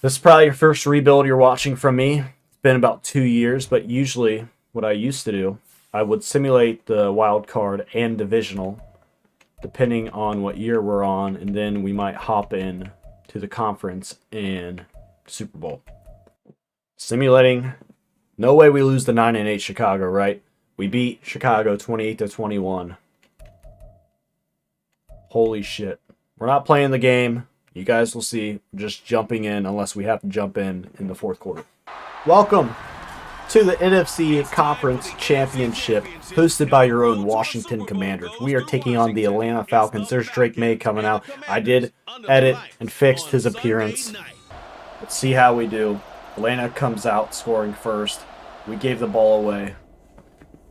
This is probably your first rebuild you're watching from me. It's been about 2 years, but usually what I used to do, I would simulate the wild card and divisional, depending on what year we're on, and then we might hop in to the conference and Super Bowl. Simulating. No way we lose the 9-8 Chicago, right? We beat Chicago 28-21. Holy shit. We're not playing the game. You guys will see. We're just jumping in unless we have to jump in the fourth quarter. Welcome to the NFC Conference Championship, hosted by your own Washington Commanders. We are taking on the Atlanta Falcons. There's Drake Maye coming out. I did edit and fixed his appearance. Let's see how we do. Atlanta comes out scoring first. We gave the ball away.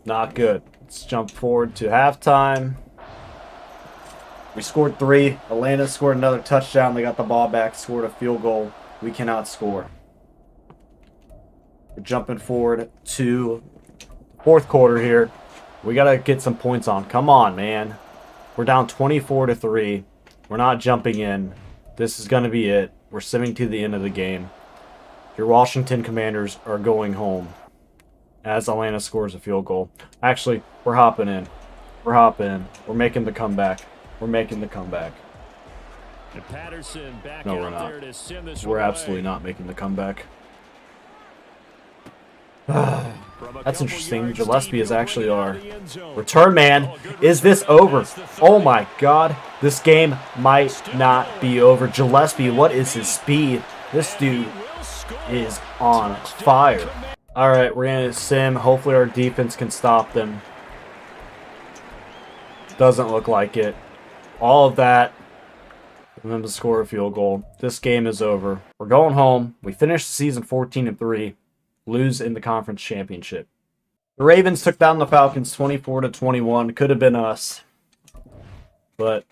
Not good. Let's jump forward to halftime. We scored 3. Atlanta scored another touchdown. They got the ball back, scored a field goal. We cannot score. We're jumping forward to fourth quarter here. We got to get some points on. Come on, man. We're down 24-3. We're not jumping in. This is going to be it. We're simming to the end of the game. Your Washington Commanders are going home as Atlanta scores a field goal. Actually, we're hopping in. We're hopping in. We're making the comeback. We're making the comeback. And Patterson back No, we're out not. there to send this We're one absolutely away. not making the comeback. That's interesting. Gillespie is actually our return man. Is this over? Oh my god. This game might not be over. Gillespie, what is his speed? This dude is on fire. Alright, we're going to sim. Hopefully our defense can stop them. Doesn't look like it. All of that. And then to score a field goal. This game is over. We're going home. We finished the season 14-3. Lose in the conference championship. The Ravens took down the Falcons 24-21. Could have been us. But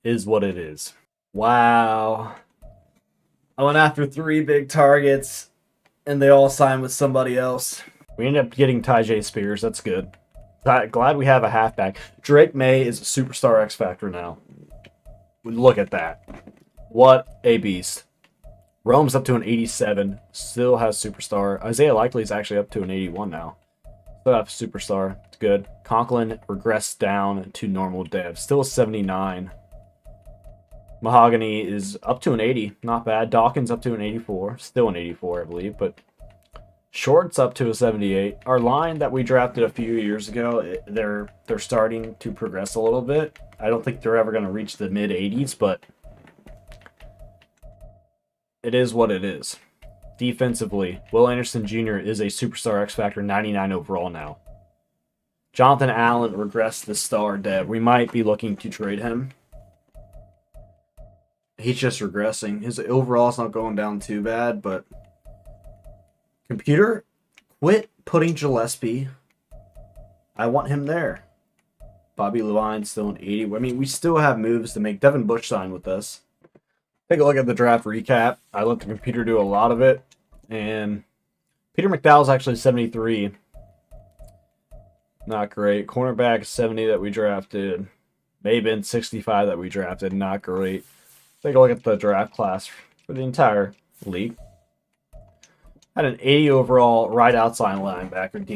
is what it is. Wow. I went after 3 big targets, and they all signed with somebody else. We ended up getting Tyjae Spears. That's good. Glad we have a halfback. Drake Maye is a superstar X Factor now. Look at that. What a beast. Rome's up to an 87. Still has superstar. Isaiah Likely is actually up to an 81 now. Still have superstar. It's good. Conklin regressed down to normal dev. Still a 79. Mahogany is up to an 80. Not bad. Dawkins up to an 84. Still an 84, I believe. But Short's up to a 78. Our line that we drafted a few years ago, they're starting to progress a little bit. I don't think they're ever going to reach the mid-80s, but it is what it is. Defensively, Will Anderson Jr. is a superstar X Factor, 99 overall now. Jonathan Allen regressed the star dev. We might be looking to trade him. He's just regressing. His overall's not going down too bad, but computer, quit putting Gillespie. I want him there. Bobby Levine's still an 80. I mean, we still have moves to make. Devin Bush signed with us. Take a look at the draft recap. I let the computer do a lot of it. And Peter McDowell's actually 73. Not great. Cornerback 70 that we drafted. Maben 65 that we drafted. Not great. Take a look at the draft class for the entire league. Had an 80 overall right outside linebacker,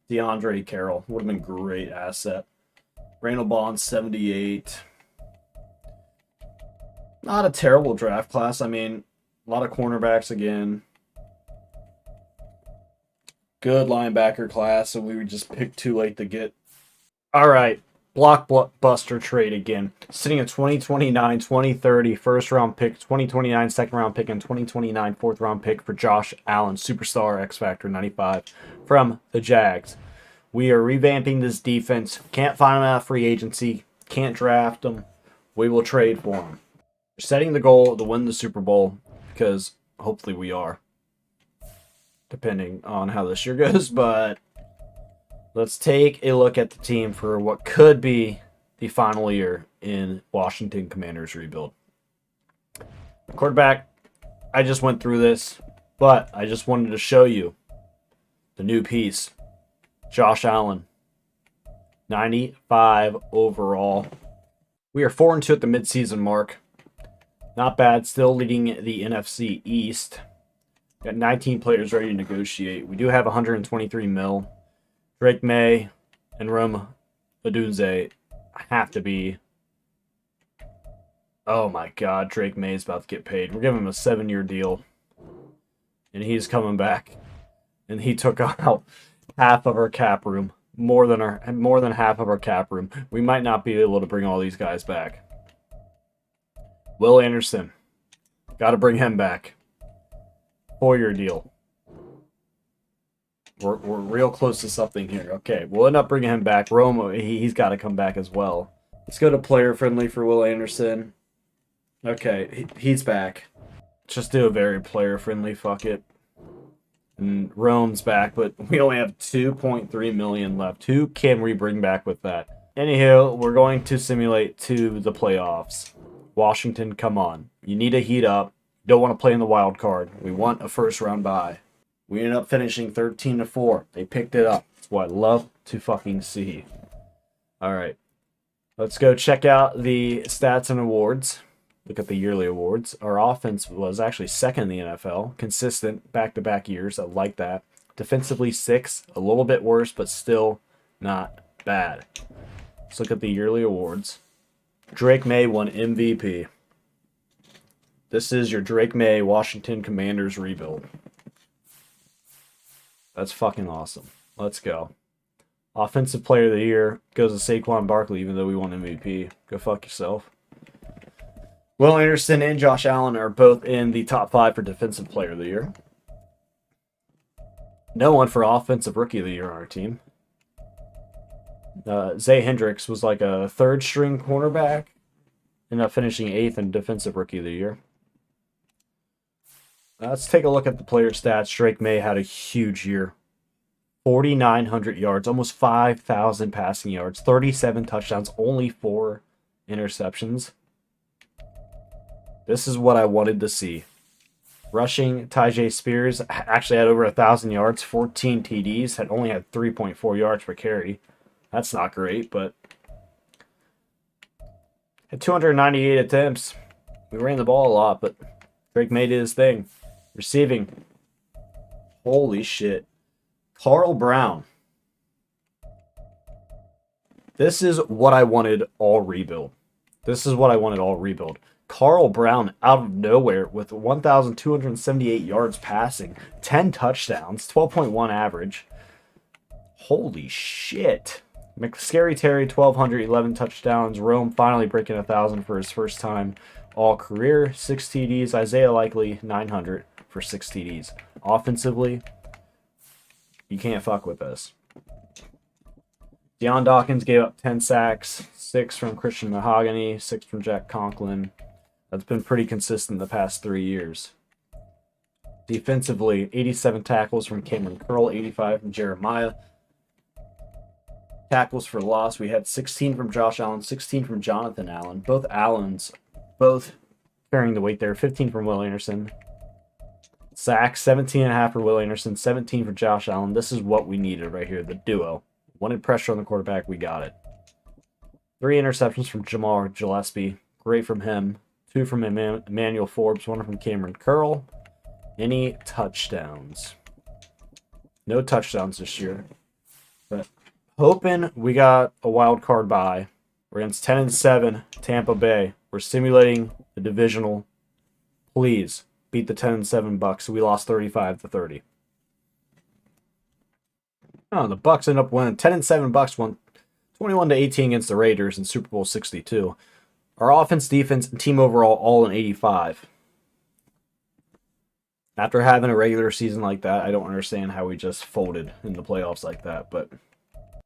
DeAndre Carroll. Would have been a great asset. Randall Bond 78. Not a terrible draft class. I mean, a lot of cornerbacks again. Good linebacker class, so we would just pick too late to get. All right, blockbuster trade again. Sitting at 2029, 2030 first round pick, 2029 second round pick, and 2029 fourth round pick for Josh Allen, superstar X Factor 95 from the Jags. We are revamping this defense. Can't find them out of free agency. Can't draft them. We will trade for them. We're setting the goal to win the Super Bowl because hopefully we are. Depending on how this year goes, but let's take a look at the team for what could be the final year in Washington Commanders rebuild. Quarterback, I just went through this, but I just wanted to show you the new piece. Josh Allen, 95 overall. We are 4-2 at the midseason mark. Not bad, still leading the NFC East. Got 19 players ready to negotiate. We do have 123 mil. Drake Maye and Rome Odunze have to be. Oh my God, Drake Maye is about to get paid. We're giving him a 7-year deal, and he's coming back. And he took out half of our cap room, more than half of our cap room. We might not be able to bring all these guys back. Will Anderson, got to bring him back. 4-year deal. We're real close to something here. Okay, we'll end up bringing him back. Romo, he's got to come back as well. Let's go to player friendly for Will Anderson. Okay, he's back. Just do a very player friendly. Fuck it. And Rome's back, but we only have 2.3 million left. Who can we bring back with that? Anyhow, we're going to simulate to the playoffs. Washington, come on. You need to heat up. Don't want to play in the wild card. We want a first round bye. We ended up finishing 13-4. They picked it up. That's what I love to fucking see. All right. Let's go check out the stats and awards. Look at the yearly awards. Our offense was actually second in the NFL. Consistent back-to-back years. I like that. Defensively, 6th. A little bit worse, but still not bad. Let's look at the yearly awards. Drake Maye won MVP. This is your Drake Maye Washington Commanders rebuild. That's fucking awesome. Let's go. Offensive Player of the Year goes to Saquon Barkley, even though we won MVP. Go fuck yourself. Will Anderson and Josh Allen are both in the top 5 for Defensive Player of the Year. No one for Offensive Rookie of the Year on our team. Zay Hendricks was like a 3rd-string cornerback. Ended up finishing 8th in Defensive Rookie of the Year. Let's take a look at the player stats. Drake Maye had a huge year. 4,900 yards, almost 5,000 passing yards, 37 touchdowns, only 4 interceptions. This is what I wanted to see. Rushing, Tyjae Spears actually had over 1,000 yards, 14 TDs, only had 3.4 yards per carry. That's not great, but had 298 attempts. We ran the ball a lot, but Drake Maye did his thing. Receiving. Holy shit. Carl Brown. This is what I wanted all rebuild. Carl Brown out of nowhere with 1,278 yards passing, 10 touchdowns, 12.1 average. Holy shit. Scary Terry, 1,211 touchdowns. Rome finally breaking 1,000 for his first time all career. 6 TDs. Isaiah Likely, 900 for 6 TDs. Offensively, you can't fuck with us. Deion Dawkins gave up 10 sacks, 6 from Christian Mahogany, 6 from Jack Conklin. That's been pretty consistent the past 3 years. Defensively, 87 tackles from Cameron Curl, 85 from Jeremiah. Tackles for loss, we had 16 from Josh Allen, 16 from Jonathan Allen. Both Allens, both carrying the weight there. 15 from Will Anderson. Sacks, 17.5 for Will Anderson, 17 for Josh Allen. This is what we needed right here, the duo. Wanted pressure on the quarterback, we got it. 3 interceptions from Jamal Gillespie. Great from him. 2 from Emmanuel Forbes, 1 from Cameron Curl. Any touchdowns? No touchdowns this year. But hoping we got a wild card bye. We're against 10-7 Tampa Bay. We're simulating the divisional. Please beat the 10-7 Bucks. We lost 35-30. Oh, the Bucks end up winning. 10-7 Bucks won 21-18 against the Raiders in Super Bowl 62. Our offense, defense, and team overall all in 85. After having a regular season like that, I don't understand how we just folded in the playoffs like that. But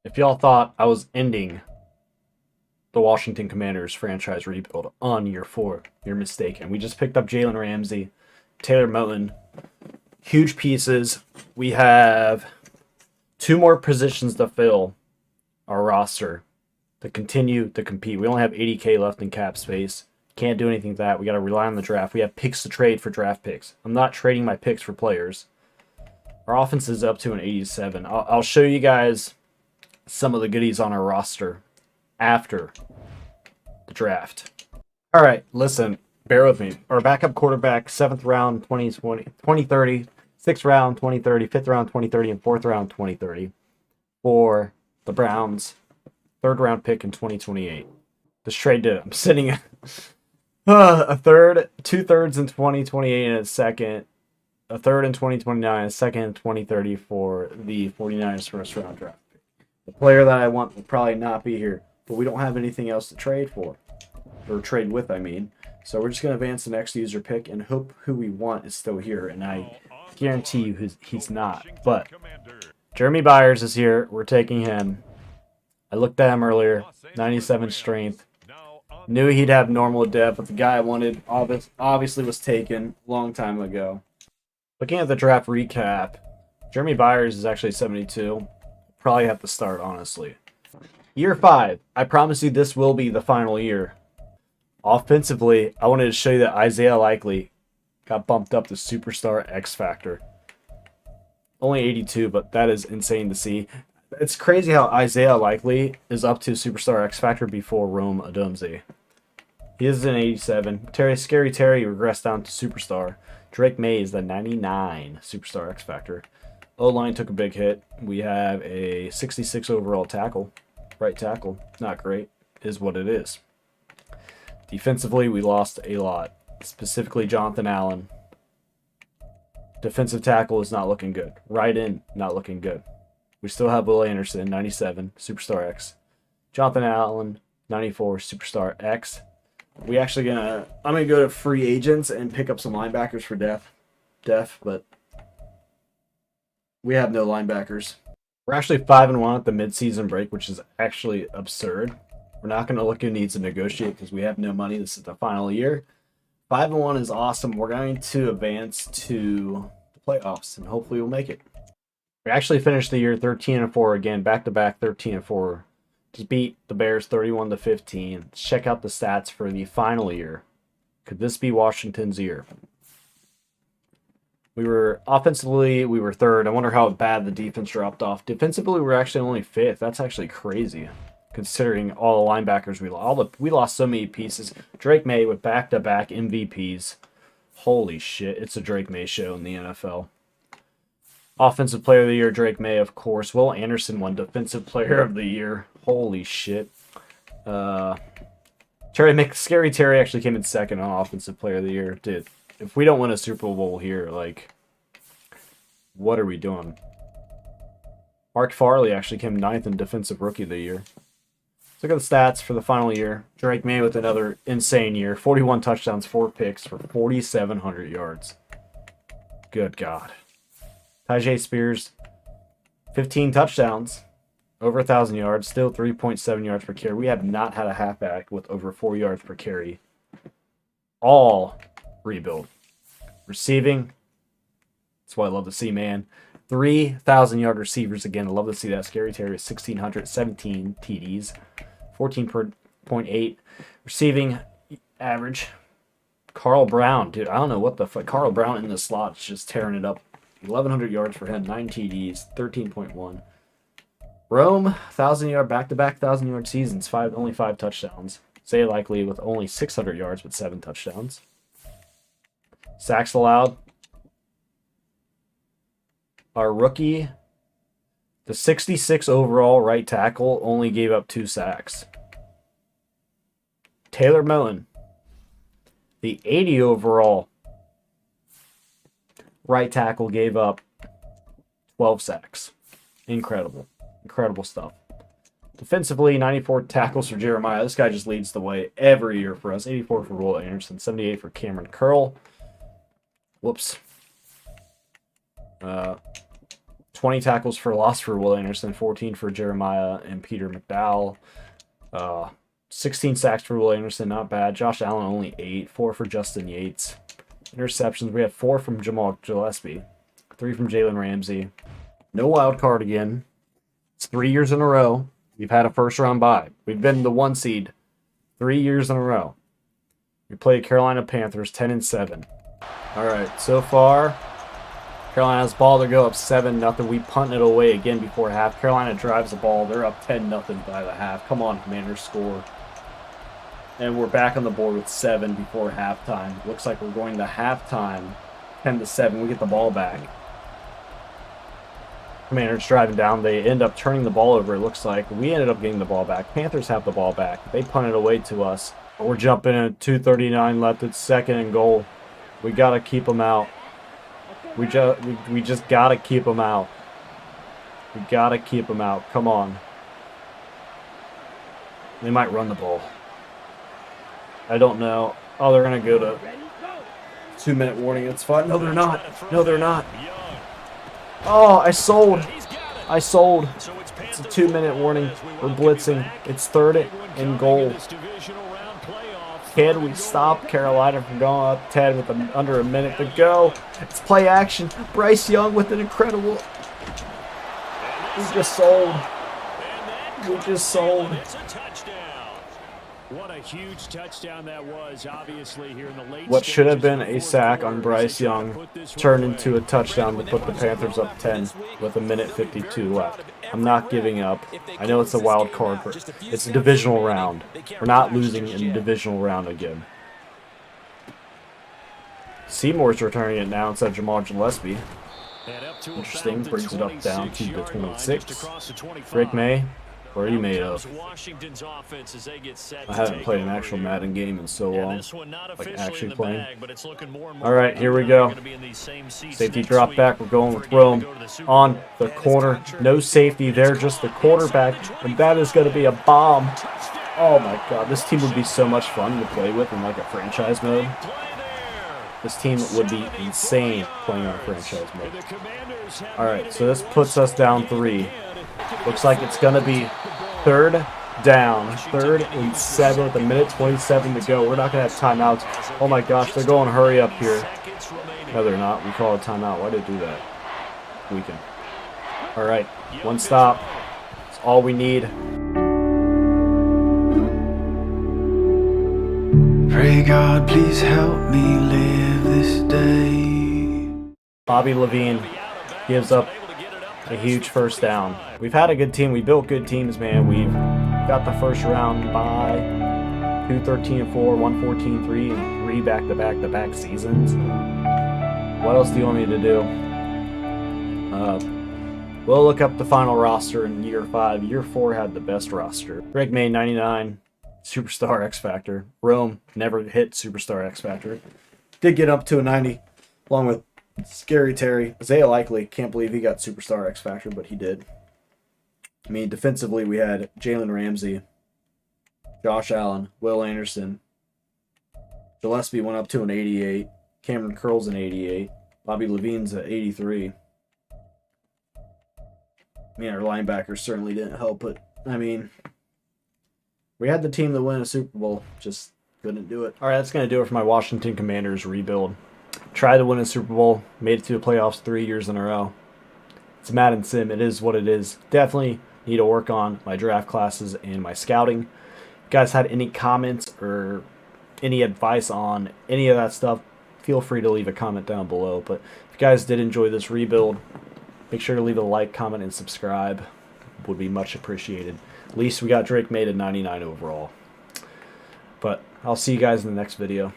if y'all thought I was ending the Washington Commanders franchise rebuild on year 4, you're mistaken. We just picked up Jalen Ramsey, Taylor Moton, huge pieces. We have 2 more positions to fill our roster to continue to compete. We only have 80K left in cap space. Can't do anything with that. We got to rely on the draft. We have picks to trade for draft picks. I'm not trading my picks for players. Our offense is up to an 87. I'll show you guys some of the goodies on our roster after the draft. All right, listen, bear with me. Our backup quarterback, 7th round, 2030, 6th round, 2030, 5th round, 2030, and 4th round, 2030 for the Browns. 3rd round pick in 2028. This trade did. I'm sitting at a third, 2/3 in 2028 and a second, a third in 2029, a second in 2030 for the 49ers 1st round draft pick. The player that I want will probably not be here, but we don't have anything else to trade for, or trade with, I mean. So we're just going to advance the next user pick and hope who we want is still here, and I guarantee you he's not. But Jeremy Byers is here. We're taking him. I looked at him earlier, 97 strength. Knew he'd have normal depth, but the guy I wanted obviously was taken a long time ago. Looking at the draft recap, Jeremy Byers is actually 72. Probably have to start, honestly. Year 5. I promise you this will be the final year. Offensively, I wanted to show you that Isaiah Likely got bumped up to Superstar X Factor. Only 82, but that is insane to see. It's crazy how Isaiah Likely is up to Superstar X Factor before Rome Odumze. He is an 87. Scary Terry regressed down to Superstar. Drake Maye is the 99 Superstar X Factor. O-line took a big hit. We have a 66 overall tackle. Right tackle. Not great. Is what it is. Defensively, we lost a lot. Specifically, Jonathan Allen. Defensive tackle is not looking good. Right in, not looking good. We still have Will Anderson, 97, Superstar X. Jonathan Allen, 94, Superstar X. I'm gonna go to free agents and pick up some linebackers for def, but we have no linebackers. We're actually 5-1 at the midseason break, which is actually absurd. We're not gonna look who needs to negotiate because we have no money. This is the final year. 5-1 is awesome. We're going to advance to the playoffs, and hopefully we'll make it. We actually finished the year 13-4 again, back-to-back 13-4. Just beat the Bears 31-15. Let's check out the stats for the final year. Could this be Washington's year? Offensively, we were 3rd. I wonder how bad the defense dropped off. Defensively, we were actually only 5th. That's actually crazy, considering all the linebackers we lost. We lost so many pieces. Drake Maye with back-to-back MVPs. Holy shit, it's a Drake Maye show in the NFL. Offensive Player of the Year, Drake Maye, of course. Will Anderson won Defensive Player of the Year. Holy shit. Scary Terry actually came in 2nd on Offensive Player of the Year. Dude, if we don't win a Super Bowl here, like, what are we doing? Mark Farley actually came 9th in Defensive Rookie of the Year. Let's look at the stats for the final year. Drake Maye with another insane year. 41 touchdowns, 4 picks for 4,700 yards. Good God. Tyjae Spears, 15 touchdowns, over 1,000 yards, still 3.7 yards per carry. We have not had a halfback with over 4 yards per carry. All rebuild. Receiving, that's what I love to see, man. 3,000-yard receivers again. I love to see that. Scary Terry, 1,617 TDs, 14.8 receiving average. Carl Brown, dude, I don't know what the fuck. Carl Brown in the slot is just tearing it up. 1,100 yards for him, 9 TDs, 13.1. Rome, 1,000-yard back-to-back 1,000-yard seasons, only 5 touchdowns. Zay Likely with only 600 yards but 7 touchdowns. Sacks allowed. Our rookie, the 66 overall right tackle, only gave up 2 sacks. Taylor Moen, the 80 overall right tackle, gave up 12 sacks. Incredible. Incredible stuff. Defensively, 94 tackles for Jeremiah. This guy just leads the way every year for us. 84 for Will Anderson, 78 for Cameron Curl. Whoops. 20 tackles for loss for Will Anderson, 14 for Jeremiah and Peter McDowell. 16 sacks for Will Anderson, not bad. Josh Allen only 8, 4 for Justin Yates. Interceptions, we have 4 from Jamal Gillespie, 3 from Jalen Ramsey. No wild card again. It's 3 years in a row. We've had a first round bye. We've been the 1 seed 3 years in a row. We played Carolina Panthers 10-7. All right, so far, Carolina's ball. They go up 7-0. We punt it away again before half. Carolina drives the ball. They're up 10-0 by the half. Come on, Commanders, score. And we're back on the board with 7 before halftime. Looks like we're going to halftime 10-7. We get the ball back. Commanders driving down. They end up turning the ball over, it looks like. We ended up getting the ball back. Panthers have the ball back. They punt it away to us. We're jumping in at 2:39 left. It's 2nd and goal. We got to keep them out. We just got to keep them out. We got to keep them out. Come on. They might run the ball. I don't know. Oh, they're going to go to 2-minute warning. It's fine. No, they're not. No, they're not. Oh, I sold. I sold. It's a 2-minute warning. We're blitzing. It's 3rd and goal. Can we stop Carolina from going up 10 with under a minute to go? It's play action. Bryce Young with an incredible. We just sold. We just sold. What a huge touchdown that was, obviously, here in the late What should have been a sack on Bryce Young turned into a touchdown to put the Panthers up 10 with 1:52 left. I'm not giving up. I know it's a wild card, but it's a divisional round. We're not losing in the divisional round again. Seymour's returning it now instead of Jamal Gillespie. Interesting. Brings it up down to the 26. Drake Maye. Where are you made of? I haven't played an actual Madden game in so long. Like actually playing. Alright, here we go. Safety drop back. We're going with Rome. On the corner. No safety there, just the quarterback. And that is going to be a bomb. Oh my god. This team would be so much fun to play with in like a franchise mode. This team would be insane playing on franchise mode. Alright, so this puts us down 3. Looks like it's going to be 3rd down. 3rd and 7 with 1:27 to go. We're not going to have timeouts. Oh my gosh, they're going hurry up here. No, they're not. We call a timeout. Why did they do that? We can. All right, 1 stop. That's all we need. Pray God, please help me live this day. Bobby Levine gives up a huge first down. We've had a good team. We built good teams, man. We've got the first round by 2 13-4, 1 14-3, and 3 back-to-back seasons. What else do you want me to do? We'll look up the final roster in year 5. Year 4 had the best roster. Drake Maye 99, Superstar X Factor. Rome never hit Superstar X Factor. Did get up to a 90, along with Scary Terry. Isaiah Likely, can't believe he got Superstar X Factor, but he did. I mean, defensively, we had Jalen Ramsey, Josh Allen, Will Anderson. Gillespie went up to an 88. Cameron Curl's an 88. Bobby Levine's an 83. I mean, our linebackers certainly didn't help, but, I mean, we had the team that win a Super Bowl, just couldn't do it. All right, that's going to do it for my Washington Commanders rebuild. Tried to win a Super Bowl, made it to the playoffs 3 years in a row. It's Madden Sim. It is what it is. Definitely need to work on my draft classes and my scouting. If you guys had any comments or any advice on any of that stuff, feel free to leave a comment down below. But if you guys did enjoy this rebuild, make sure to leave a like, comment, and subscribe. Would be much appreciated. At least we got Drake Maye to 99 overall. But I'll see you guys in the next video.